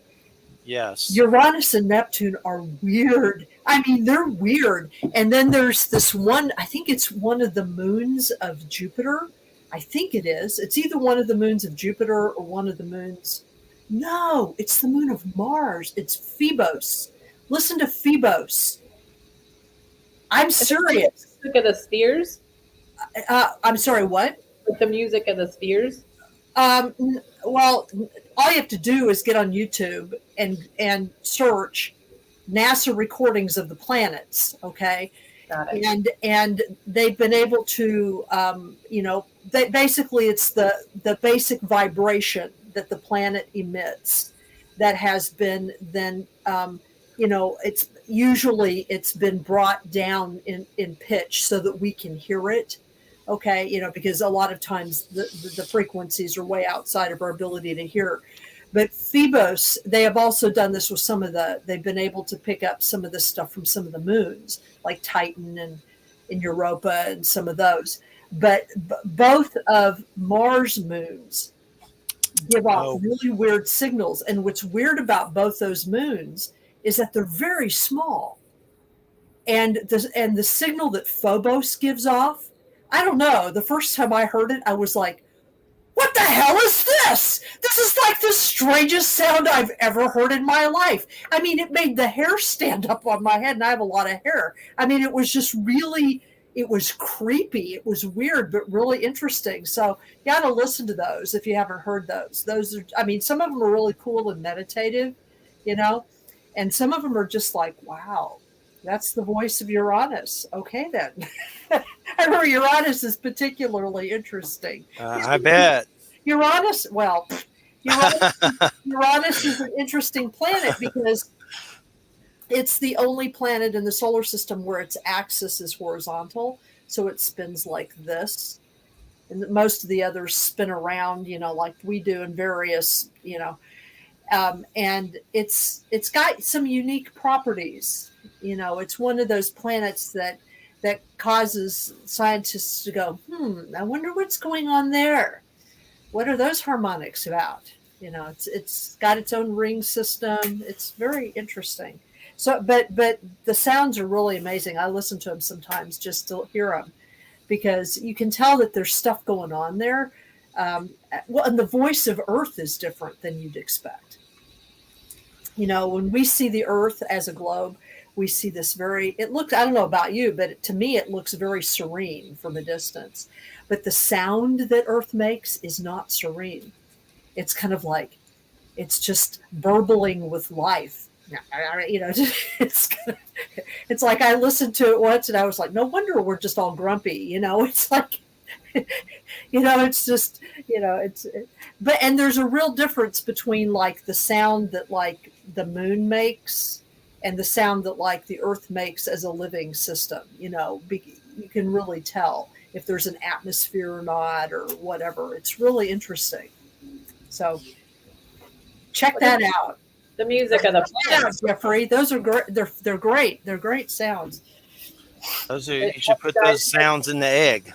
Yes. Uranus and Neptune are weird. I mean, they're weird. And then there's this one, I think it's one of the moons of Jupiter. I think it is. It's either one of the moons of Jupiter or one of the moons. No, it's the moon of Mars. It's Phoebos. Listen to Phoebos. I'm serious. Look at the spheres. I'm sorry, what? With the music of the spheres. Well, all you have to do is get on YouTube and search NASA recordings of the planets. Okay. Got it. And they've been able to, basically it's the basic vibration that the planet emits that has been then, it's been brought down in pitch so that we can hear it. Okay. Because a lot of times the frequencies are way outside of our ability to hear. But Phoebos, they have also done this with they've been able to pick up some of the stuff from some of the moons, like Titan and Europa and some of those. But both of Mars moons give off really weird signals. And what's weird about both those moons is that they're very small. And the signal that Phobos gives off, I don't know. The first time I heard it, I was like, what the hell is this? This is like the strangest sound I've ever heard in my life. I mean, it made the hair stand up on my head, and I have a lot of hair. I mean, it was just really, it was creepy. It was weird, but really interesting. So you got to listen to those if you haven't heard those. Those are, I mean, some of them are really cool and meditative, you know, and some of them are just like, wow, that's the voice of Uranus. Okay, then. I remember Uranus is particularly interesting. I bet. Uranus, well, Uranus is an interesting planet because it's the only planet in the solar system where its axis is horizontal. So it spins like this. And most of the others spin around, you know, like we do in various, you know, and it's got some unique properties. You know, it's one of those planets that causes scientists to go, I wonder what's going on there. What are those harmonics about? You know, it's got its own ring system. It's very interesting. So, but the sounds are really amazing. I listen to them sometimes just to hear them because you can tell that there's stuff going on there. Well, and the voice of Earth is different than you'd expect. You know, when we see the Earth as a globe, we see this it looks, I don't know about you, but to me, it looks very serene from a distance. But the sound that Earth makes is not serene. It's kind of like, it's just burbling with life. You know, it's like I listened to it once and I was like, no wonder we're just all grumpy. You know, it's like, you know, it's just, you know, and there's a real difference between like the sound that like the moon makes and the sound that like the Earth makes as a living system. You know, you can really tell if there's an atmosphere or not or whatever. It's really interesting. So check that out. The music of the planet, Jeffrey. Those are great. They're great. They're great sounds. You should put those sounds in the egg.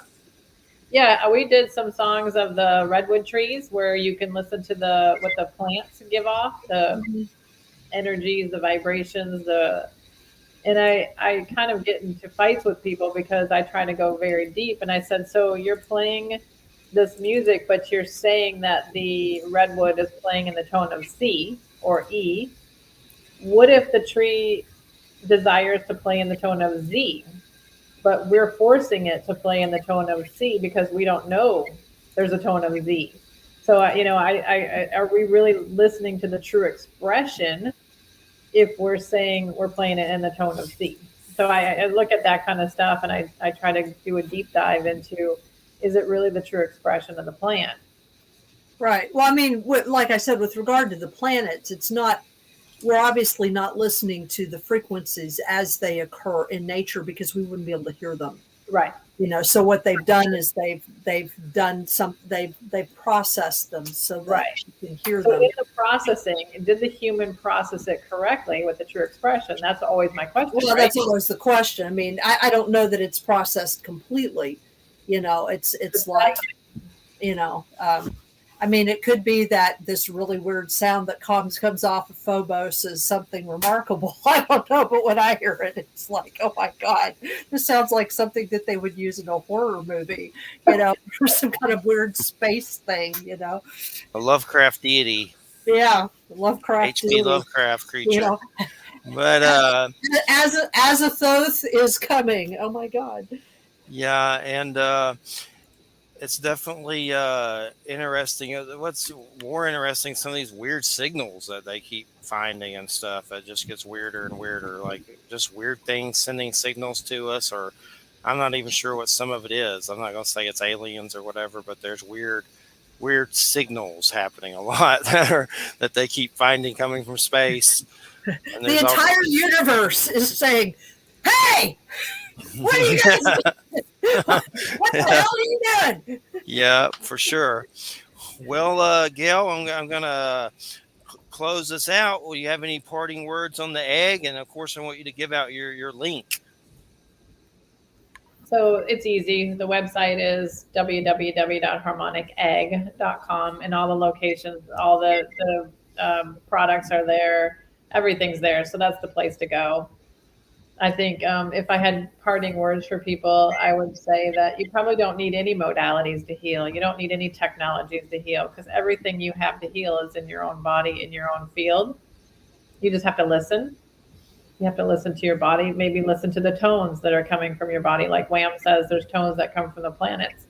Yeah, we did some songs of the redwood trees where you can listen to what the plants give off, the energies, the vibrations, and I kind of get into fights with people because I try to go very deep. And I said, so you're playing this music, but you're saying that the redwood is playing in the tone of C or E. What if the tree desires to play in the tone of Z, but we're forcing it to play in the tone of C because we don't know there's a tone of Z? So, you know, I are we really listening to the true expression if we're saying we're playing it in the tone of C? So I look at that kind of stuff and I try to do a deep dive into, is it really the true expression of the plant? Right. Well, I mean, like I said, with regard to the planets, we're obviously not listening to the frequencies as they occur in nature because we wouldn't be able to hear them. Right. You know, so what they've done is they've processed them so that you can hear them. In the processing, did the human process it correctly with the true expression? That's always my question. Well, that's always the question. I mean, I don't know that it's processed completely. You know, it's like, you know, I mean, it could be that this really weird sound that comes off of Phobos is something remarkable. I don't know, but when I hear it, it's like, oh my God, this sounds like something that they would use in a horror movie, you know, or some kind of weird space thing, you know. A Lovecraft deity. Yeah, Lovecraft H.P. Lovecraft creature. You know. But Azathoth is coming. Oh my God. Yeah, and it's definitely interesting. What's more interesting, some of these weird signals that they keep finding and stuff. It just gets weirder and weirder, like just weird things sending signals to us, or I'm not even sure what some of it is. I'm not going to say it's aliens or whatever, but there's weird signals happening a lot that they keep finding coming from space. And the entire universe is saying, hey, what are you guys doing? What the hell are you doing? Yeah, for sure. Well, Gail, I'm going to close this out. Will you have any parting words on the egg? And of course, I want you to give out your link. So it's easy. The website is www.harmonicegg.com, and all the locations, all the products are there. Everything's there. So that's the place to go. I think if I had parting words for people, I would say that you probably don't need any modalities to heal. You don't need any technologies to heal because everything you have to heal is in your own body, in your own field. You just have to listen. You have to listen to your body, maybe listen to the tones that are coming from your body. Like Wham says, there's tones that come from the planets.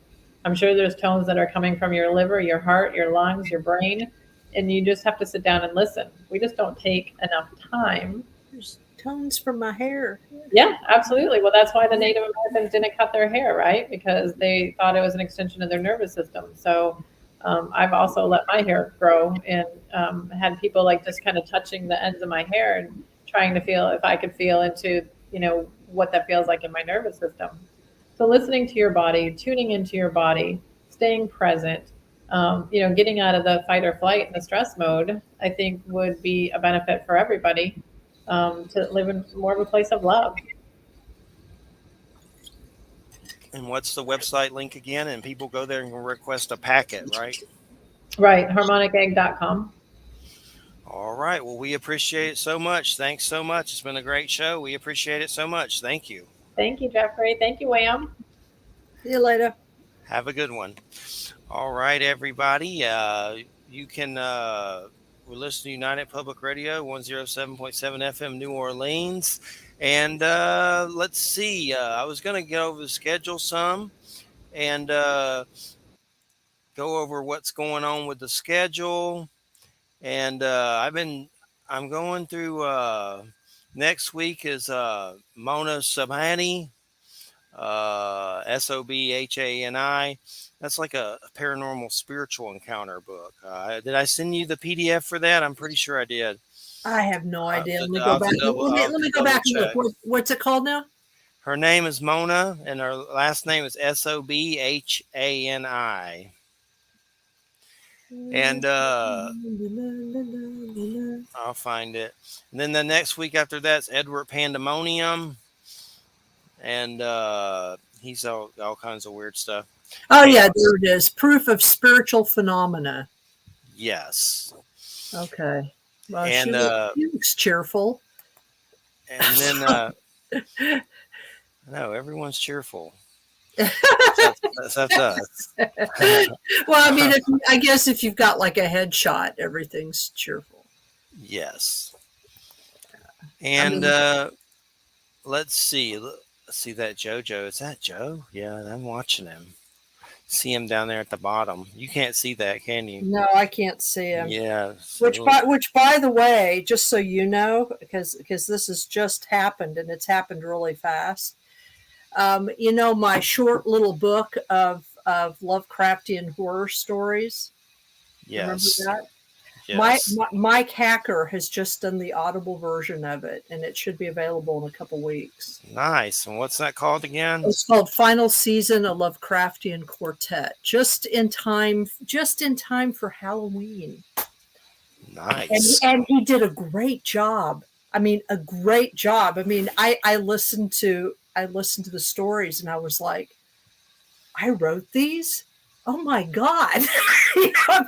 I'm sure there's tones that are coming from your liver, your heart, your lungs, your brain, and you just have to sit down and listen. We just don't take enough time. There's tones from my hair. Yeah, absolutely. Well, that's why the Native Americans didn't cut their hair, right? Because they thought it was an extension of their nervous system. So I've also let my hair grow and had people like just kind of touching the ends of my hair and trying to feel if I could feel into, what that feels like in my nervous system. So listening to your body, tuning into your body, staying present, getting out of the fight or flight and the stress mode, I think would be a benefit for everybody to live in more of a place of love. And what's the website link again? And people go there and can request a packet, right? Right, harmonicegg.com. All right. Well, we appreciate it so much. Thanks so much. It's been a great show. We appreciate it so much. Thank you. Thank you, Jeffrey. Thank you, Wham. See you later. Have a good one. All right, everybody. You can we're listening to United Public Radio, 107.7 FM, New Orleans. And let's see. I was going to get over the schedule some and go over what's going on with the schedule. And I'm going through, next week is Mona Sobhani, Sobhani. That's like a paranormal spiritual encounter book. Did I send you the PDF for that? I'm pretty sure I did. I have no idea. Let me go back. Let me go back and look. What's it called now? Her name is Mona, and her last name is Sobhani. And I'll find it. And then the next week after that's Edward Pandemonium, and he's all kinds of weird stuff. Oh yeah, there it is. Proof of spiritual phenomena. Yes. Okay. Well, and she looks cheerful. And then no, everyone's cheerful. That's us. Well, I mean, I guess if you've got like a headshot, everything's cheerful. Yes. And let's see. Let's see that JoJo. Is that Joe? Yeah, I'm watching him. See him down there at the bottom. You can't see that, can you? No, I can't see him. Yeah. Which, by the way, just so you know, because this has just happened and it's happened really fast. My short little book of Lovecraftian horror stories. Yes. Remember that? Yes. Mike Hacker has just done the Audible version of it, and it should be available in a couple weeks. Nice. And what's that called again? It's called Final Season, a Lovecraftian Quartet. Just in time for Halloween. Nice. And he did a great job. I mean, a great job. I mean, I listened to the stories, and I was like, I wrote these? Oh my God.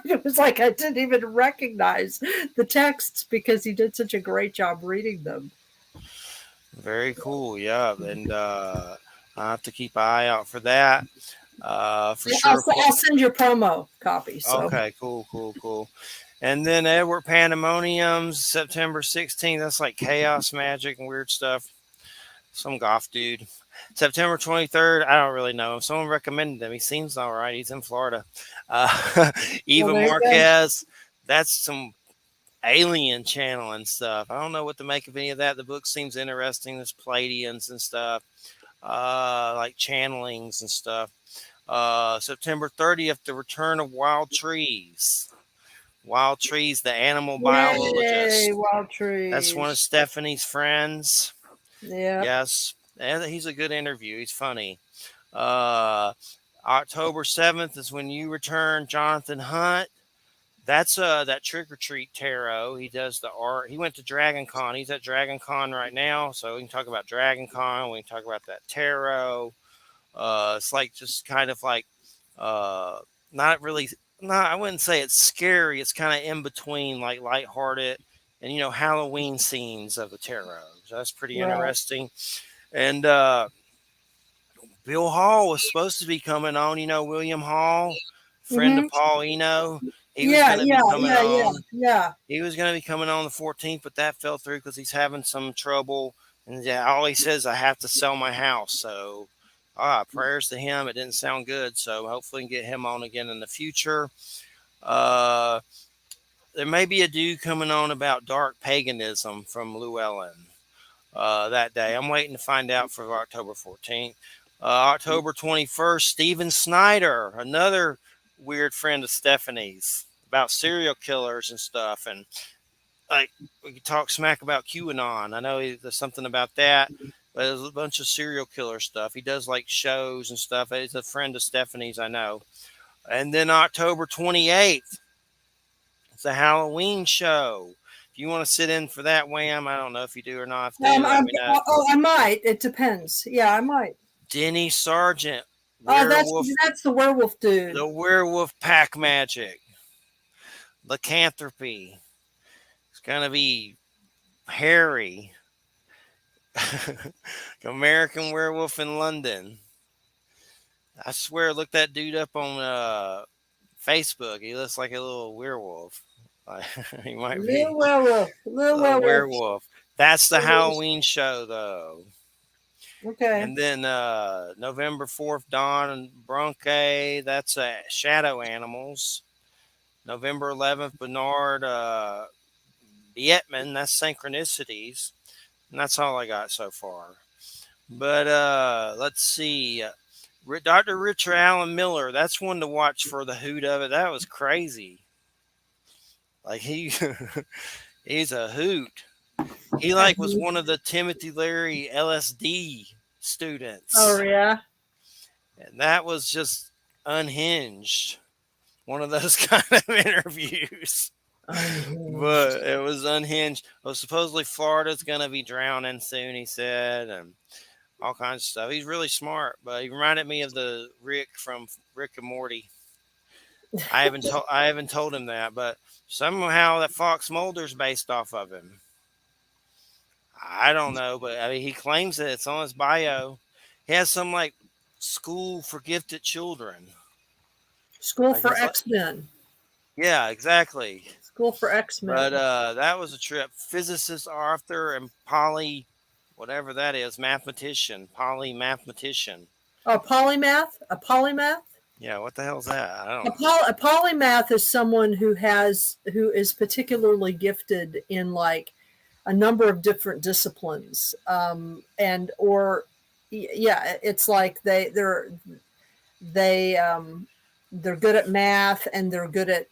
It was like I didn't even recognize the texts because he did such a great job reading them. Very cool. Yeah. And I have to keep an eye out for that. For sure. I'll send you a promo copy. So. Okay, cool. And then Edward Pandemonium's September 16th. That's like chaos magic and weird stuff. Some goth dude. September 23rd, I don't really know him. Someone recommended him. He seems all right. He's in Florida. Eva Marquez, that's some alien channeling stuff. I don't know what to make of any of that. The book seems interesting. There's Pleiadians and stuff, like channelings and stuff. September 30th, The Return of Wild Trees. Wild Trees, the animal biologist. Yay, Wild Trees. That's one of Stephanie's friends. Yeah. Yes. And he's a good interview. He's funny. October 7th is When You Return, Jonathan Hunt. That's that Trick or Treat Tarot. He does the art. He went to Dragon Con. He's at Dragon Con right now. So we can talk about Dragon Con. We can talk about that tarot. It's like just kind of like not really. No, I wouldn't say it's scary. It's kind of in between, like lighthearted and Halloween scenes of the tarot. So that's pretty Right. interesting. And Bill Hall was supposed to be coming on. William Hall, friend of Mm-hmm. Paul Eno. He was Yeah, going to be yeah, coming yeah, yeah, on. yeah. He was going to be coming on the 14th, but that fell through because he's having some trouble. And all he says, I have to sell my house. So, prayers to him. It didn't sound good. So hopefully we can get him on again in the future. There may be a dude coming on about dark paganism from Llewellyn that day. I'm waiting to find out for October 14th. October 21st, Steven Snyder, another weird friend of Stephanie's, about serial killers and stuff. And like, we could talk smack about QAnon. I know there's something about that, but there's a bunch of serial killer stuff. He does like shows and stuff. He's a friend of Stephanie's, I know. And then October 28th, it's a Halloween show. If you want to sit in for that, Wham, I don't know if you do or not. If you do, let me know. I might. It depends. Yeah, I might. Denny Sargent, werewolf. That's the werewolf dude. The werewolf pack magic. Lycanthropy. It's going to be Harry. American Werewolf in London. I swear, look that dude up on Facebook. He looks like a little werewolf. He might be. Little werewolf. That's the Halloween show, though. Okay. And then November 4th, Dawn and Bronche. That's Shadow Animals. November 11th, Bernard Bietman. That's Synchronicities. And that's all I got so far. But let's see. Dr. Richard Allen Miller. That's one to watch for the hoot of it. That was crazy. Like he's a hoot. He was one of the Timothy Leary LSD students. Oh yeah. And that was just unhinged. One of those kind of interviews. But it was unhinged. Well, supposedly Florida's going to be drowning soon, he said, and all kinds of stuff. He's really smart, but he reminded me of the Rick from Rick and Morty. I haven't told him that, but somehow that Fox Mulder's based off of him. I don't know, but I mean, he claims that it's on his bio. He has some school for gifted children. School for X-Men. Yeah, exactly. School for X-Men. But that was a trip. Physicist Arthur and Polly, whatever that is, mathematician. Oh, polymath? A polymath? Yeah, what the hell is that? I don't know. A polymath is someone who is particularly gifted in a number of different disciplines. It's like they're good at math, and they're good at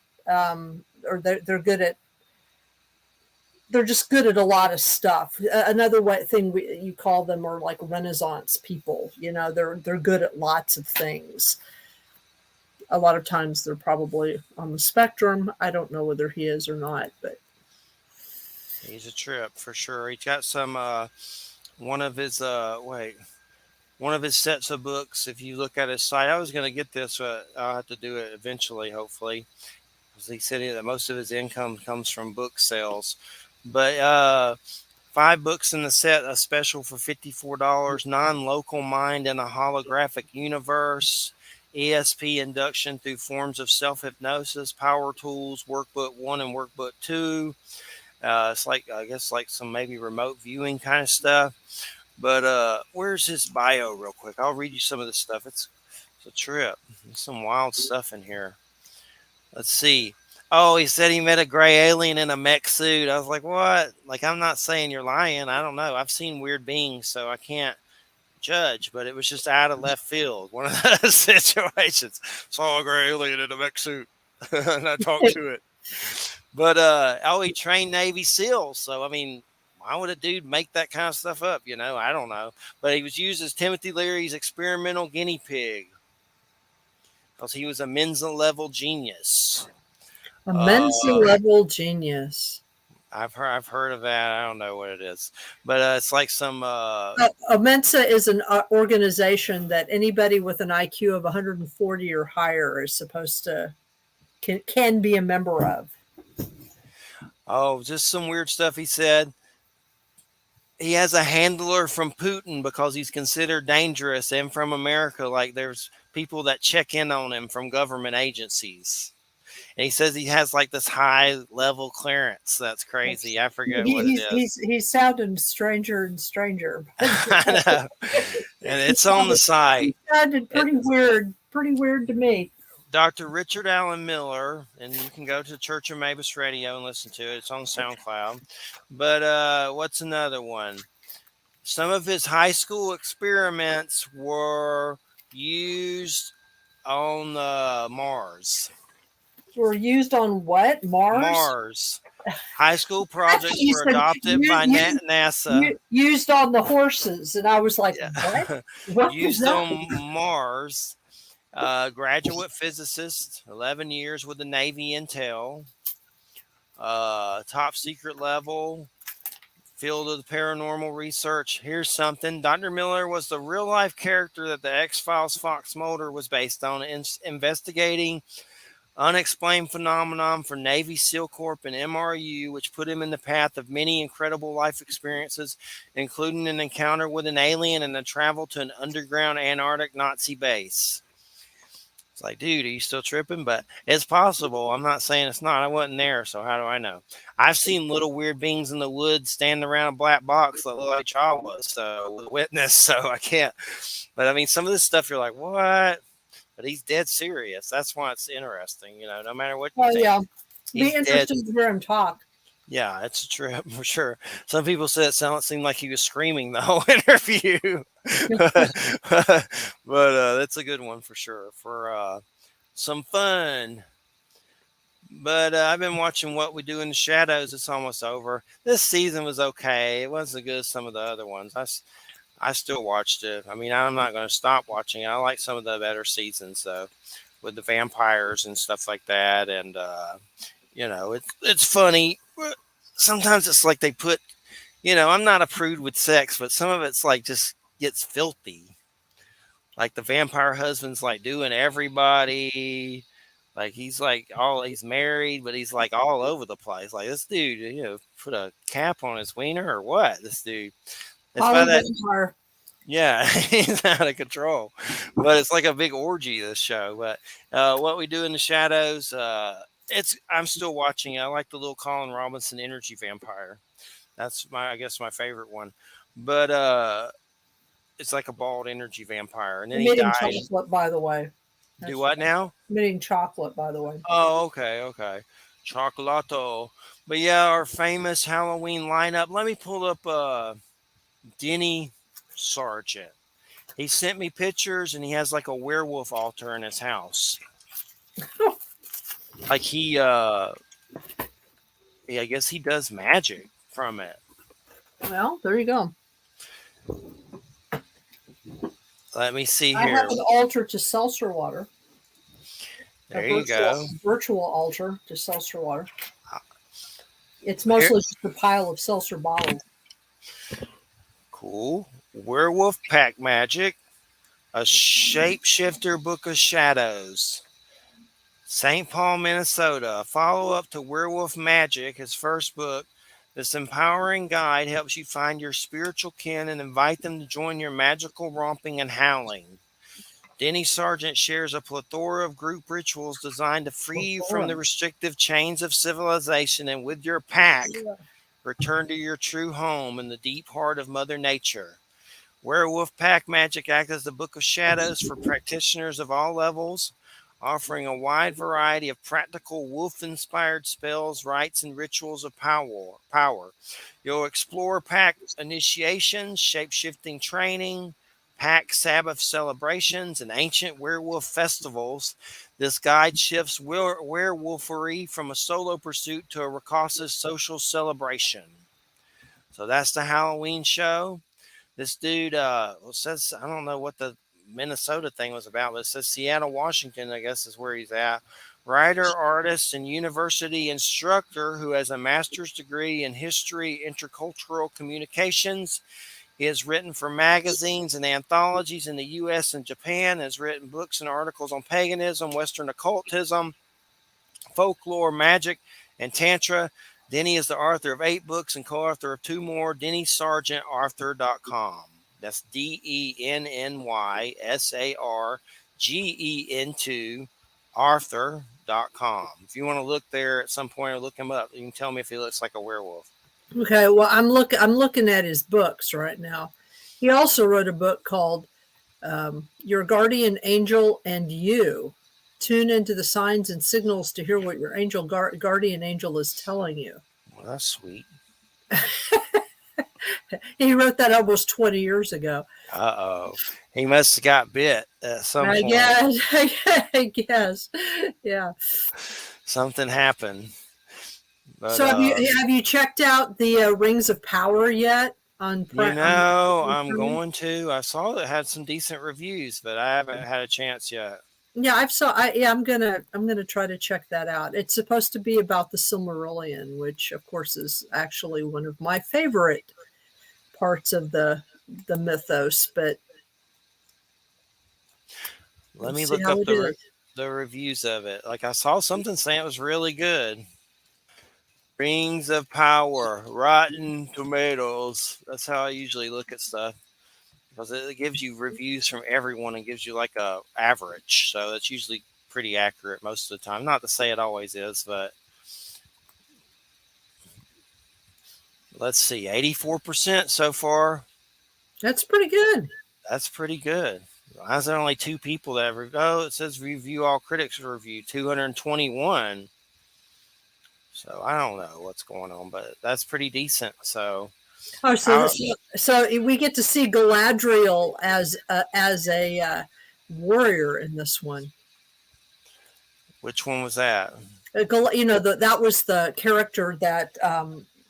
they're just good at a lot of stuff. Another thing you call them are like Renaissance people. They're good at lots of things. A lot of times they're probably on the spectrum. I don't know whether he is or not, but he's a trip for sure. He's got some one of his sets of books. If you look at his site, I was going to get this, but I'll have to do it eventually, hopefully. Because he said that most of his income comes from book sales. But 5 books in the set, a special for $54, Non-Local Mind in a Holographic Universe, ESP Induction Through Forms of Self-Hypnosis, Power Tools, Workbook 1 and Workbook 2. It's like some maybe remote viewing kind of stuff. But where's his bio real quick? I'll read you some of this stuff. It's a trip. There's some wild stuff in here. Let's see. Oh, he said he met a gray alien in a mech suit. I was like, what? I'm not saying you're lying. I don't know. I've seen weird beings, so I can't judge, but it was just out of left field. One of those situations. Saw a gray alien in a mech suit and I talked to it. But he trained Navy SEALs. So I mean, why would a dude make that kind of stuff up? I don't know. But he was used as Timothy Leary's experimental guinea pig because he was a Mensa level genius. A Mensa level genius. I've heard of that. I don't know what it is, but it's like some. A Mensa is an organization that anybody with an IQ of 140 or higher is supposed to can be a member of. Oh, just some weird stuff he said. He has a handler from Putin because he's considered dangerous, and from America, like there's people that check in on him from government agencies. And he says he has like this high level clearance. That's crazy. I forget what it is. He's sounding stranger and stranger. I know. And it's on the site. He sounded pretty weird to me. Dr. Richard Allen Miller, and you can go to Church of Mabus Radio and listen to it. It's on SoundCloud. But what's another one? Some of his high school experiments were used on Mars. Were used on what? Mars? Mars. High school projects were adopted by NASA. Used on the horses. And I was like, yeah. What used on Mars. Graduate physicist, 11 years with the Navy Intel. Top secret level. Field of the paranormal research. Here's something. Dr. Miller was the real life character that the X-Files Fox Mulder was based on, investigating unexplained phenomenon for Navy SEAL Corps and MRU, which put him in the path of many incredible life experiences, including an encounter with an alien and a travel to an underground Antarctic Nazi base. It's like, dude, are you still tripping? But it's possible. I'm not saying it's not. I wasn't there, so how do I know? I've seen little weird beings in the woods standing around a black box that look like child was, so a witness, so I can't. But I mean, some of this stuff you're like, what? But he's dead serious. That's why it's interesting, no matter what you think. Yeah. Be interesting to hear him talk. Yeah, it's a trip for sure. Some people said it seemed like he was screaming the whole interview. but that's a good one for sure for some fun. But I've been watching What We Do in the Shadows. It's almost over. This season was okay. It wasn't as good as some of the other ones. I still watched it. I mean, I'm not going to stop watching it. I like some of the better seasons, though, with the vampires and stuff like that. And, it's funny. Sometimes it's like they put, I'm not a prude with sex, but some of it's like just gets filthy. Like the vampire husband's like doing everybody. Like he's married, but he's like all over the place. Like this dude, put a cap on his wiener or what? This dude. It's by that. Yeah, he's out of control. But it's like a big orgy, this show. But What We Do in the Shadows, I'm still watching it. I like the little Colin Robinson energy vampire. That's I guess my favorite one. But it's like a bald energy vampire. And then he died. Chocolate, by the way. Do what now? Emitting chocolate, by the way. Oh, okay. Chocolato. But yeah, our famous Halloween lineup. Let me pull up Denny Sargent. He sent me pictures, and he has like a werewolf altar in his house. Like I guess he does magic from it. Well, there you go. Let me see here. I have an altar to seltzer water. There you go. Virtual altar to seltzer water. It's mostly just a pile of seltzer bottles. Cool. Werewolf Pack Magic. A Shapeshifter Book of Shadows. St. Paul, Minnesota. A follow-up to Werewolf Magic, his first book. This empowering guide helps you find your spiritual kin and invite them to join your magical romping and howling. Denny Sargent shares a plethora of group rituals designed to free you from the restrictive chains of civilization, and with your pack, return to your true home in the deep heart of Mother Nature. Werewolf Pack Magic acts as the Book of Shadows for practitioners of all levels, offering a wide variety of practical wolf-inspired spells, rites, and rituals of power. You'll explore pack initiations, shape-shifting training, pack Sabbath celebrations, and ancient werewolf festivals. This guide shifts werewolfery from a solo pursuit to a raucous social celebration. So that's the Halloween show. This dude says, I don't know what the Minnesota thing was about, but it says Seattle, Washington, I guess is where he's at. Writer, artist, and university instructor who has a master's degree in history, intercultural communications. He has written for magazines and anthologies in the U.S. and Japan, has written books and articles on paganism, Western occultism, folklore, magic, and Tantra. Denny is the author of 8 books and co-author of 2 more. DennySargentAuthor.com. That's DennySargen2 Arthur.com. If you want to look there at some point or look him up, you can tell me if he looks like a werewolf. Okay, well, I'm looking at his books right now. He also wrote a book called Your Guardian Angel and You. Tune into the signs and signals to hear what your angel guardian angel is telling you. Well, that's sweet. He wrote that almost 20 years ago. Uh-oh. He must have got bit at some point. I guess. Yeah. Something happened. But, so have you checked out the Rings of Power yet? I'm going to. I saw it had some decent reviews, but I haven't had a chance yet. Yeah, I'm gonna try to check that out. It's supposed to be about the Silmarillion, which of course is actually one of my favorite parts of the mythos. But let me look up the reviews of it. Like I saw something saying it was really good. Rings of Power, Rotten Tomatoes. That's how I usually look at stuff, because it gives you reviews from everyone and gives you like a average. So it's usually pretty accurate most of the time. Not to say it always is, but let's see, 84% so far. That's pretty good. That's pretty good. Why is there only 2 people that it says review all critics review 221. So I don't know what's going on, but that's pretty decent. So, so we get to see Galadriel as a warrior in this one. Which one was that? That was the character that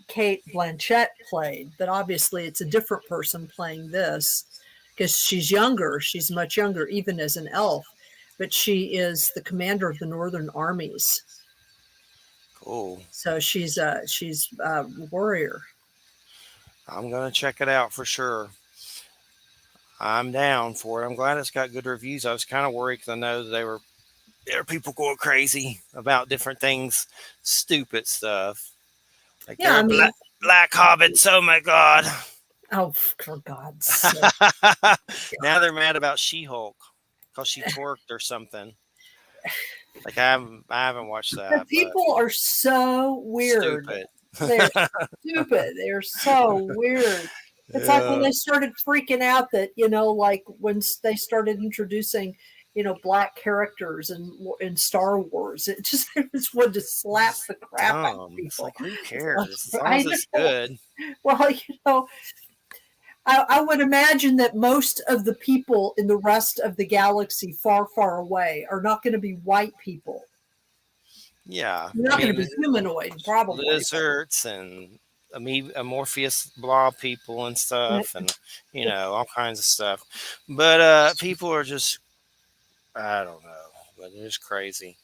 Kate Blanchett played. But obviously, it's a different person playing this because she's younger. She's much younger, even as an elf. But she is the commander of the Northern armies. Cool. So she's a warrior. I'm gonna check it out for sure. I'm down for it. I'm glad it's got good reviews. I was kind of worried because I know there are people going crazy about different things, stupid stuff. Like black hobbits. Oh my god. Oh, for God's sake. Now they're mad about She-Hulk because she twerked or something. Like I haven't watched that. People are so weird. Stupid. They're stupid. They're so weird. It's like when they started freaking out that, like when they started introducing, black characters in Star Wars. It just wanted to slap the crap out of people. It's like, who cares? As long as it's good. Well, I would imagine that most of the people in the rest of the galaxy far, far away are not going to be white people. Yeah. They're not going to be humanoid, probably. Lizards and amorphous blob people and stuff, and, all kinds of stuff. But people are just, I don't know, but they're just crazy.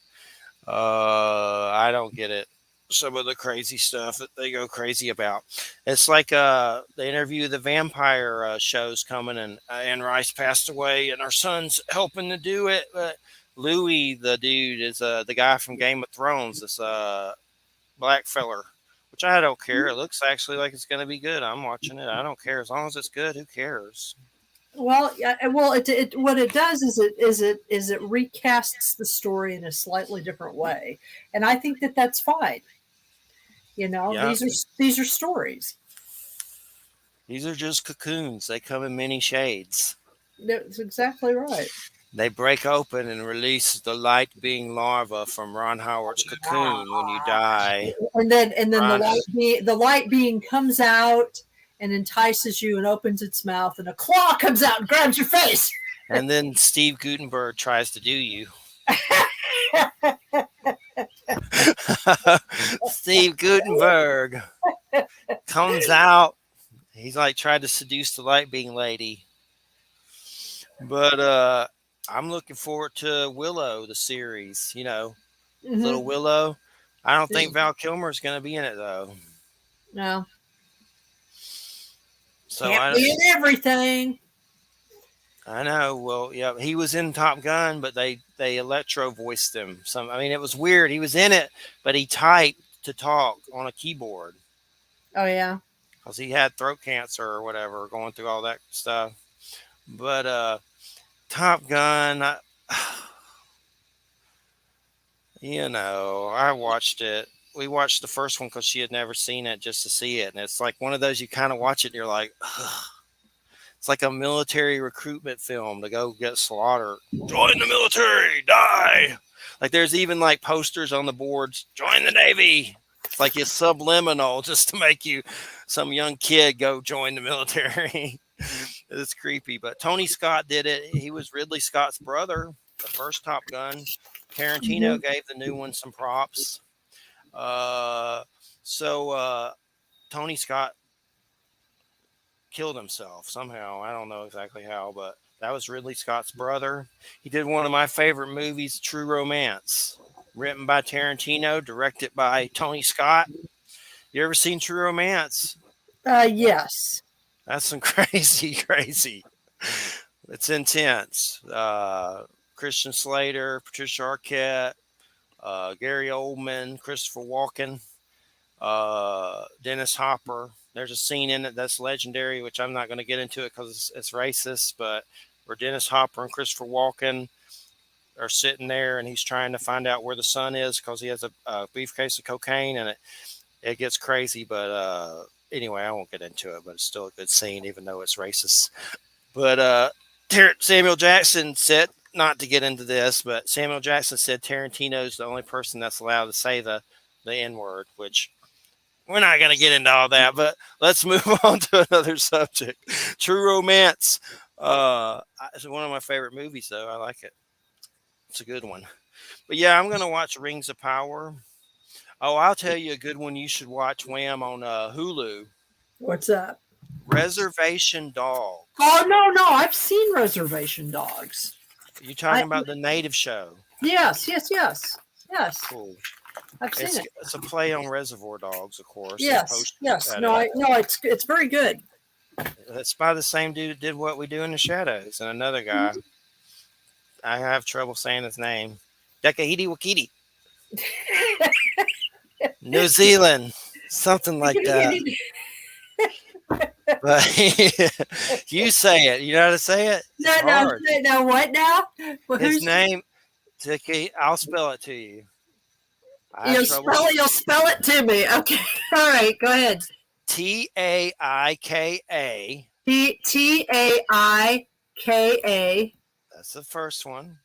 I don't get it. Some of the crazy stuff that they go crazy about. It's like the interview of the vampire show's coming, and Anne Rice passed away, and our son's helping to do it. But Louis, the dude, is the guy from Game of Thrones. This black feller, which I don't care. It looks actually like it's going to be good. I'm watching it. I don't care as long as it's good. Who cares? Well, what it does is it recasts the story in a slightly different way, and I think that that's fine. These are stories. These are just cocoons. They come in many shades. That's exactly right. They break open and release the light being larva from Ron Howard's cocoon when you die. And then the light being comes out and entices you and opens its mouth, and a claw comes out and grabs your face. And then Steve Gutenberg tries to do you. Steve Gutenberg comes out. He's like tried to seduce the light being lady. But I'm looking forward to Willow, the series, Little Willow. I don't think Val Kilmer is going to be in it, though. No. So Can't be in everything. I know. Well, yeah, he was in Top Gun, but they electro voiced him. It was weird. He was in it, but he typed to talk on a keyboard Oh yeah. because he had throat cancer or whatever, going through all that stuff. But Top Gun, I watched it. We watched the first one because she had never seen it just to see it, and it's like one of those you kind of watch it and you're like, ugh. It's like a military recruitment film to go get slaughtered. Join the military, die. Like there's even like posters on the boards, join the Navy. It's like it's subliminal just to make you some young kid go join the military. It's creepy. But Tony Scott did it. He was Ridley Scott's brother, the first Top Gun. Tarantino gave the new one some props. So Tony Scott killed himself somehow. I don't know exactly how, but that was Ridley Scott's brother. He did one of my favorite movies, True Romance, written by Tarantino, directed by Tony Scott. You ever seen True Romance? Yes. That's some crazy. It's intense. Christian Slater, Patricia Arquette, Gary Oldman, Christopher Walken, Dennis Hopper. There's a scene in it that's legendary, which I'm not going to get into it because it's racist, but where Dennis Hopper and Christopher Walken are sitting there and he's trying to find out where the son is because he has a briefcase of cocaine, and it gets crazy. But anyway, I won't get into it, but it's still a good scene, even though it's racist. But Samuel Jackson said, not to get into this, but Samuel Jackson said Tarantino's the only person that's allowed to say the N-word, which we're not going to get into all that, but let's move on to another subject. True Romance. It's one of my favorite movies, though. I like it. It's a good one. But yeah, I'm going to watch Rings of Power. Oh, I'll tell you a good one you should watch, Wham, on Hulu. What's that? Reservation Dogs. Oh, no. I've seen Reservation Dogs. You talking about the native show? Yes. Cool. I've seen it. It's a play on Reservoir Dogs, of course. Yes. No, it's very good. It's by the same dude that did What We Do in the Shadows, and another guy. I have trouble saying his name. Dekahidi Wakiti. New Zealand, something like that. But you say it. You know how to say it? No. What now? Well, his name, I'll spell it to you. You'll spell it to me. Okay. All right. Go ahead. Taika. Taika. That's the first one.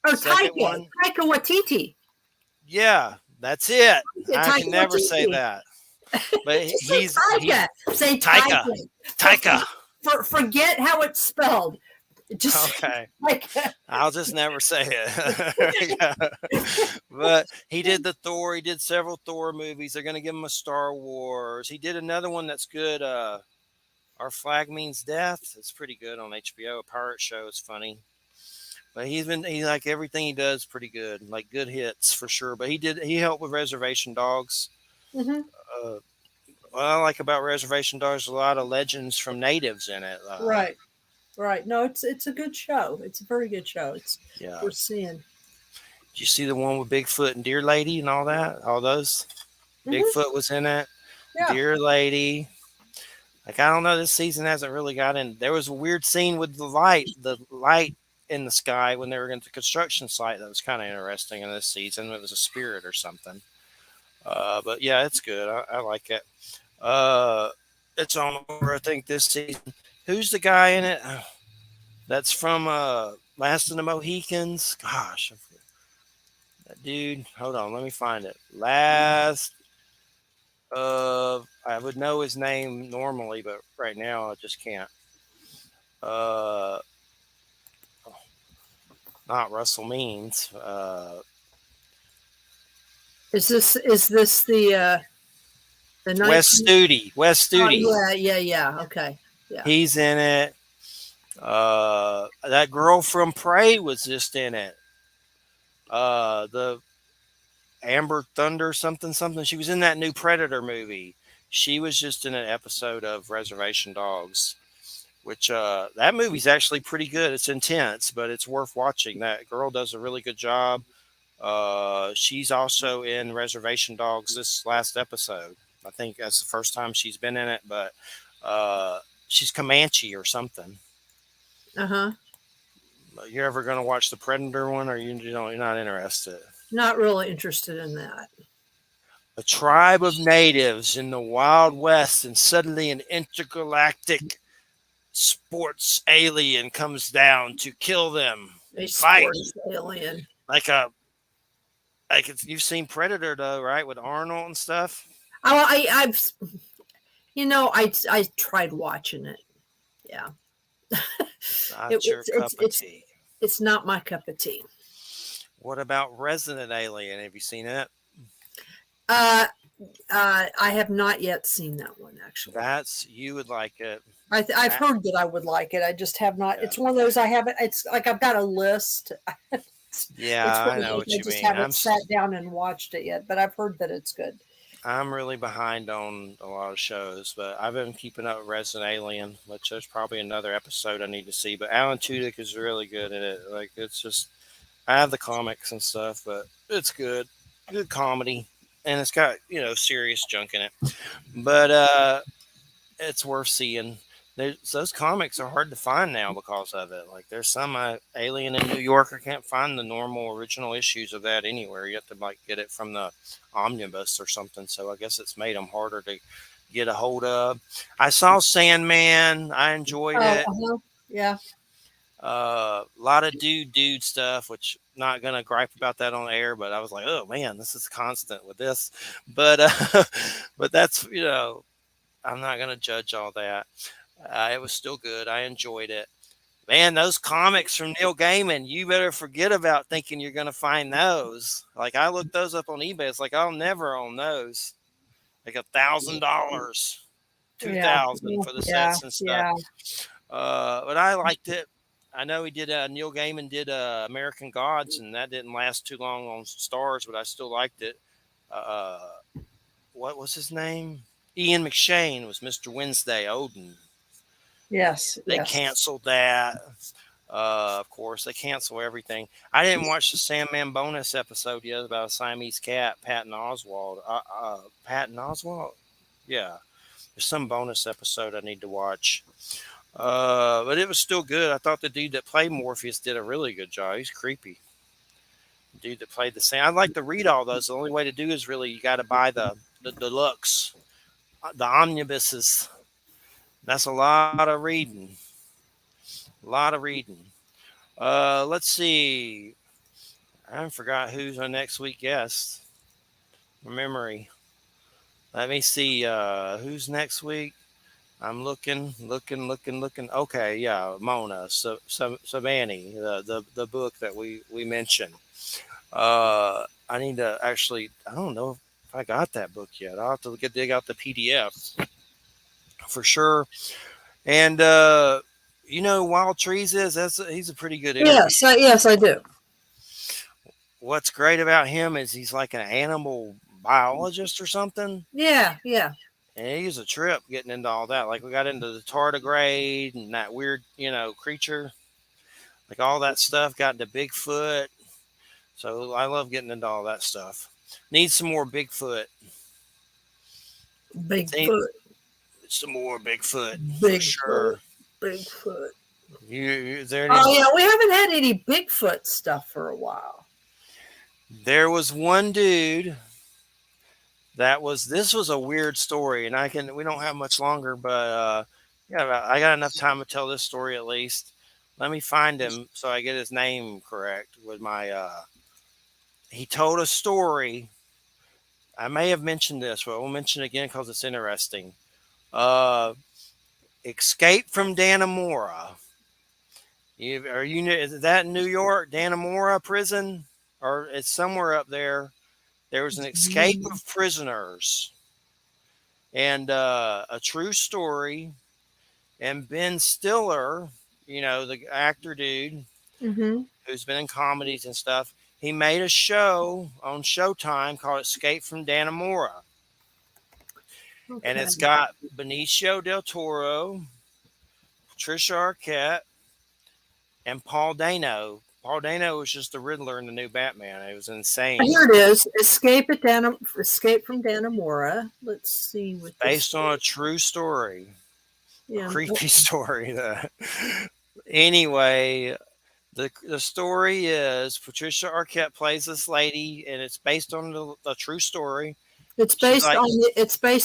Oh, Taika Waititi. Yeah, that's it. I can never Waititi. say that. But he's Say Taika. Taika. Forget how it's spelled. Just okay. I'll just never say it. But he did the Thor. He did several Thor movies. They're going to give him a Star Wars. He did another one that's good. Our Flag Means Death. It's pretty good on HBO. A pirate show. It's funny. But he like everything he does pretty good. Like good hits for sure. But he helped with Reservation Dogs. Mm-hmm. What I like about Reservation Dogs is a lot of legends from natives in it. Right. No, it's a good show. It's a very good show. We're seeing. Did you see the one with Bigfoot and Deer Lady and all that? All those? Mm-hmm. Bigfoot was in it. Yeah. Deer Lady. Like, I don't know. This season hasn't really got in. There was a weird scene with the light in the sky when they were in the construction site. That was kind of interesting in this season. It was a spirit or something. But yeah, it's good. I like it. It's on over, I think, this season. Who's the guy in it? That's from Last of the Mohicans. Gosh, that dude. Hold on, let me find it. I would know his name normally, but right now I just can't. Not Russell Means. Is this the Wes Studi? Oh, yeah. Okay. Yeah. He's in it. That girl from Prey was just in it. The Amber Thunder something. She was in that new Predator movie. She was just in an episode of Reservation Dogs, which that movie's actually pretty good. It's intense, but it's worth watching. That girl does a really good job. She's also in Reservation Dogs this last episode. I think that's the first time she's been in it, but she's Comanche or something. Uh-huh. You're ever going to watch the Predator one, or you're not interested? Not really interested in that. A tribe of natives in the Wild West, and suddenly an intergalactic sports alien comes down to kill them. A Fight sports alien. like you've seen Predator though, right? With Arnold and stuff. Oh, I've I tried watching it. Yeah. Not your cup of tea. It's not my cup of tea. What about Resident Alien? Have you seen it? I have not yet seen that one, actually. You would like it. I've heard that I would like it. I just have not. Yeah. It's one of those I haven't. It's like I've got a list. Yeah, I know what you mean. I just haven't sat down and watched it yet, but I've heard that it's good. I'm really behind on a lot of shows, but I've been keeping up with Resident Alien, which there's probably another episode I need to see. But Alan Tudyk is really good at it. Like, it's just, I have the comics and stuff, but it's good comedy, and it's got serious junk in it. But it's worth seeing. Those comics are hard to find now because of it. Like, there's some Alien in New York. I can't find the normal original issues of that anywhere. You have to get it from the omnibus or something. So I guess it's made them harder to get a hold of. I saw Sandman. I enjoyed it. Uh-huh. Yeah. A lot of dude stuff, which not gonna gripe about that on air, but I was like, oh man, this is constant with this. But but that's I'm not gonna judge all that. It was still good. I enjoyed it. Man, those comics from Neil Gaiman, you better forget about thinking you're going to find those. Like, I looked those up on eBay. It's like, I'll never own those. Like $1,000, $2,000 for the sets and stuff. Yeah. But I liked it. I know Neil Gaiman did American Gods, and that didn't last too long on Stars, but I still liked it. What was his name? Ian McShane was Mr. Wednesday Odin. Yes. They canceled that. Of course, they cancel everything. I didn't watch the Sandman bonus episode yet about a Siamese cat, Patton Oswalt. Patton Oswalt? Yeah. There's some bonus episode I need to watch. But it was still good. I thought the dude that played Morpheus did a really good job. He's creepy. The dude that played the same. I'd like to read all those. The only way to do is really you got to buy the deluxe, the omnibuses. That's a lot of reading. Let's see. I forgot who's our next week guest. Memory. Let me see. Who's next week? I'm looking. Okay, yeah, Mona Sabani, the book that we mentioned. I need to actually. I don't know if I got that book yet. I'll have to dig out the PDF. For sure. And Wild Trees he's a pretty good interview. Yes, I do. What's great about him is he's like an animal biologist or something. Yeah. And he's a trip getting into all that. Like, we got into the tardigrade and that weird, creature. Like, all that stuff, got into Bigfoot. So I love getting into all that stuff. Need some more Bigfoot. Some more Bigfoot. For sure. Bigfoot. We haven't had any Bigfoot stuff for a while. There was one dude this was a weird story, and we don't have much longer, but I got enough time to tell this story at least. Let me find him so I get his name correct with my he told a story. I may have mentioned this, but we'll mention it again because it's interesting. Escape from Dannemora. Is that in New York, Dannemora prison? Or it's somewhere up there. There was an escape of prisoners. And a true story. And Ben Stiller, the actor dude, who's been in comedies and stuff, he made a show on Showtime called Escape from Dannemora. Okay. And it's got Benicio del Toro, Patricia Arquette, and Paul Dano Paul Dano was just the Riddler in the new Batman. It was insane. Here it is. Escape from Dannemora. Let's see what this Based on a true story. A yeah. creepy story. Anyway, the story is Patricia Arquette plays this lady, and it's based on the true story. It's based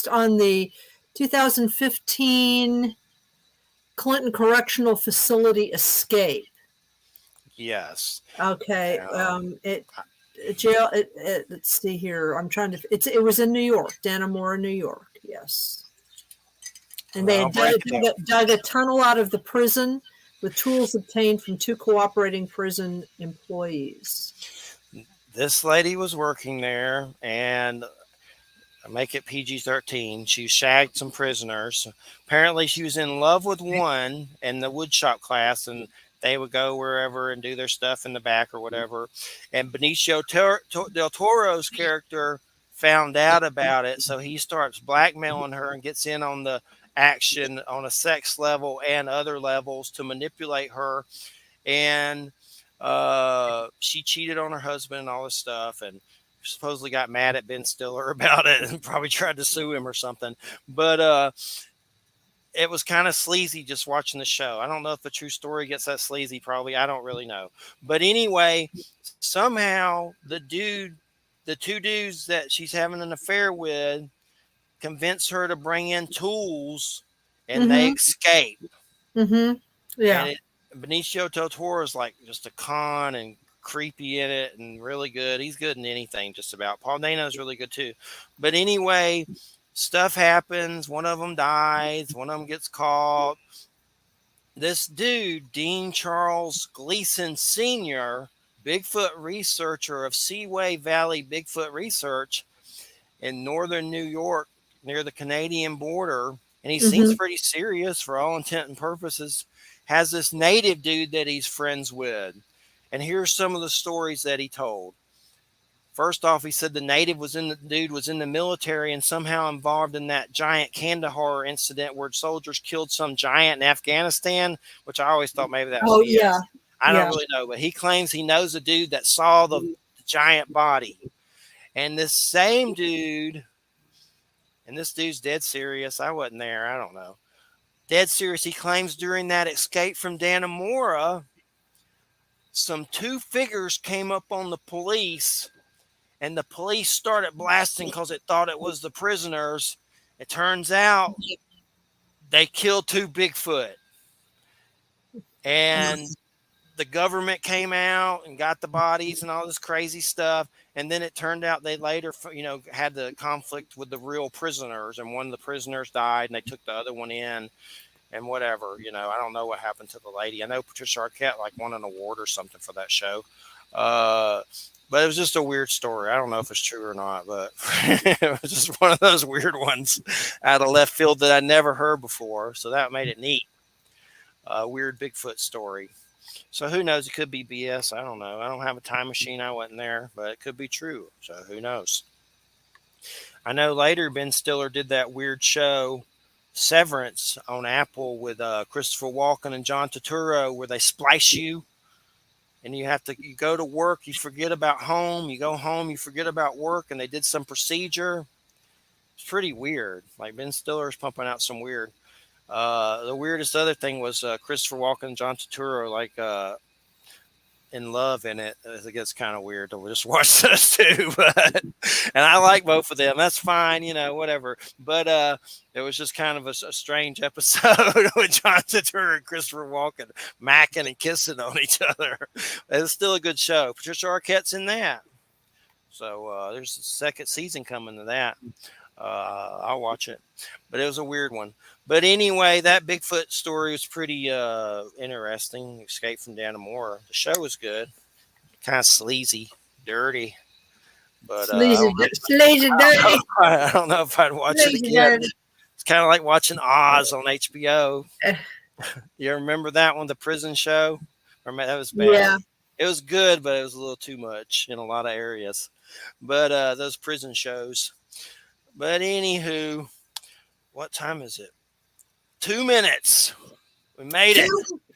on the 2015 Clinton Correctional Facility escape. Yes. Okay. Jail. Let's see here. I'm trying to. It was in New York, Dannemora, New York. Yes. And they dug a tunnel out of the prison with tools obtained from 2 cooperating prison employees. This lady was working there, and I make it PG-13. She shagged some prisoners. Apparently, she was in love with one in the woodshop class, and they would go wherever and do their stuff in the back or whatever. And Benicio del Toro's character found out about it, so he starts blackmailing her and gets in on the action on a sex level and other levels to manipulate her. And she cheated on her husband and all this stuff, and supposedly got mad at Ben Stiller about it and probably tried to sue him or something. But it was kind of sleazy just watching the show. I don't know if the true story gets that sleazy, probably. I don't really know. But anyway, somehow the two dudes that she's having an affair with convince her to bring in tools, and they escape. Mm-hmm. Yeah. And Benicio del Toro is like just a con and creepy in it and really good. He's good in anything just about. Paul Dano is really good too. But anyway, stuff happens. One of them dies. One of them gets caught. This dude, Dean Charles Gleason Sr., Bigfoot researcher of Seaway Valley Bigfoot Research in northern New York near the Canadian border, and he seems pretty serious for all intent and purposes, has this native dude that he's friends with. And here's some of the stories that he told. First off, he said the dude was in the military and somehow involved in that giant Kandahar incident where soldiers killed some giant in Afghanistan, which I always thought maybe that was BS. Yeah. I don't really know, but he claims he knows a dude that saw the giant body. And this same dude, and this dude's dead serious. I wasn't there. I don't know. Dead serious. He claims during that escape from Dannemora, some 2 figures came up on the police, and the police started blasting because it thought it was the prisoners. It turns out they killed 2 Bigfoot. And the government came out and got the bodies and all this crazy stuff. And then it turned out they later, had the conflict with the real prisoners, and one of the prisoners died, and they took the other one in. And whatever, I don't know what happened to the lady. I know Patricia Arquette won an award or something for that show. But it was just a weird story. I don't know if it's true or not, but it was just one of those weird ones out of left field that I never heard before. So that made it neat. Weird Bigfoot story. So who knows? It could be BS. I don't know. I don't have a time machine. I wasn't there, but it could be true. So who knows? I know later Ben Stiller did that weird show, Severance, on Apple with Christopher Walken and John Turturro, where they splice you, and you go to work, you forget about home, you go home, you forget about work, and they did some procedure. It's pretty weird. Ben Stiller's pumping out some weird. The weirdest other thing was Christopher Walken and John Turturro in love in it. It gets kind of weird to just watch those two, and I like both of them. That's fine, whatever. But it was just kind of a strange episode with John Turturro and Christopher Walken macking and kissing on each other. It's still a good show. Patricia Arquette's in that, so there's a second season coming to that. I'll watch it, but it was a weird one. But anyway, that Bigfoot story was pretty interesting. Escape from Dannemora. The show was good. Kind of sleazy, dirty. But sleazy, dirty. I don't know if I'd watch it again. Dirty. It's kind of like watching Oz on HBO. You remember that one, the prison show? That was bad. Yeah. It was good, but it was a little too much in a lot of areas. But those prison shows. But anywho, what time is it? 2 minutes. We made it.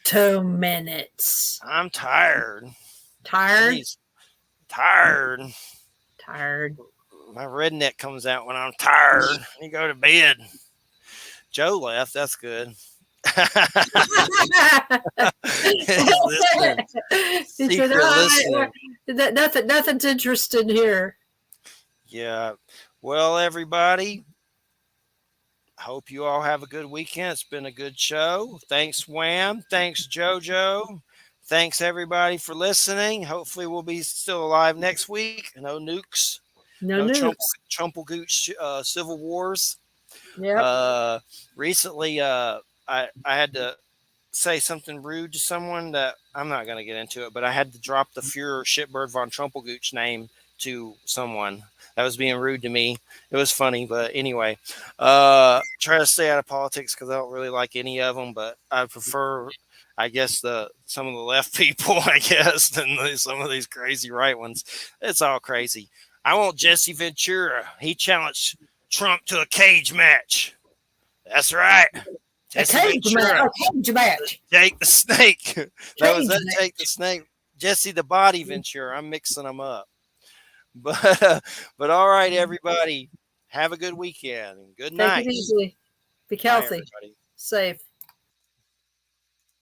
2 minutes. I'm tired. Tired. He's tired. Tired. My redneck comes out when I'm tired. You go to bed. Joe left. That's good. He's listening. He said, Secret listening. nothing's interesting here. Yeah. Well, everybody, hope you all have a good weekend. It's been a good show. Thanks, Wham. Thanks, JoJo. Thanks, everybody, for listening. Hopefully, we'll be still alive next week. No nukes. No nukes. Trumpelgooch civil wars. Yep. Recently, I had to say something rude to someone that I'm not going to get into it, but I had to drop the Fuhrer Shitbird von Trumpelgooch name to someone that was being rude to me. It was funny, but anyway, try to stay out of politics because I don't really like any of them, but I prefer, I guess, some of the left people, I guess, than some of these crazy right ones. It's all crazy. I want Jesse Ventura. He challenged Trump to a cage match. That's right. Jesse Ventura. A cage match. Jake the Snake. That was that Jake the Snake. Jesse the Body Ventura. I'm mixing them up. But all right, everybody. Have a good weekend. Good night. Take it easy. Be healthy. Safe.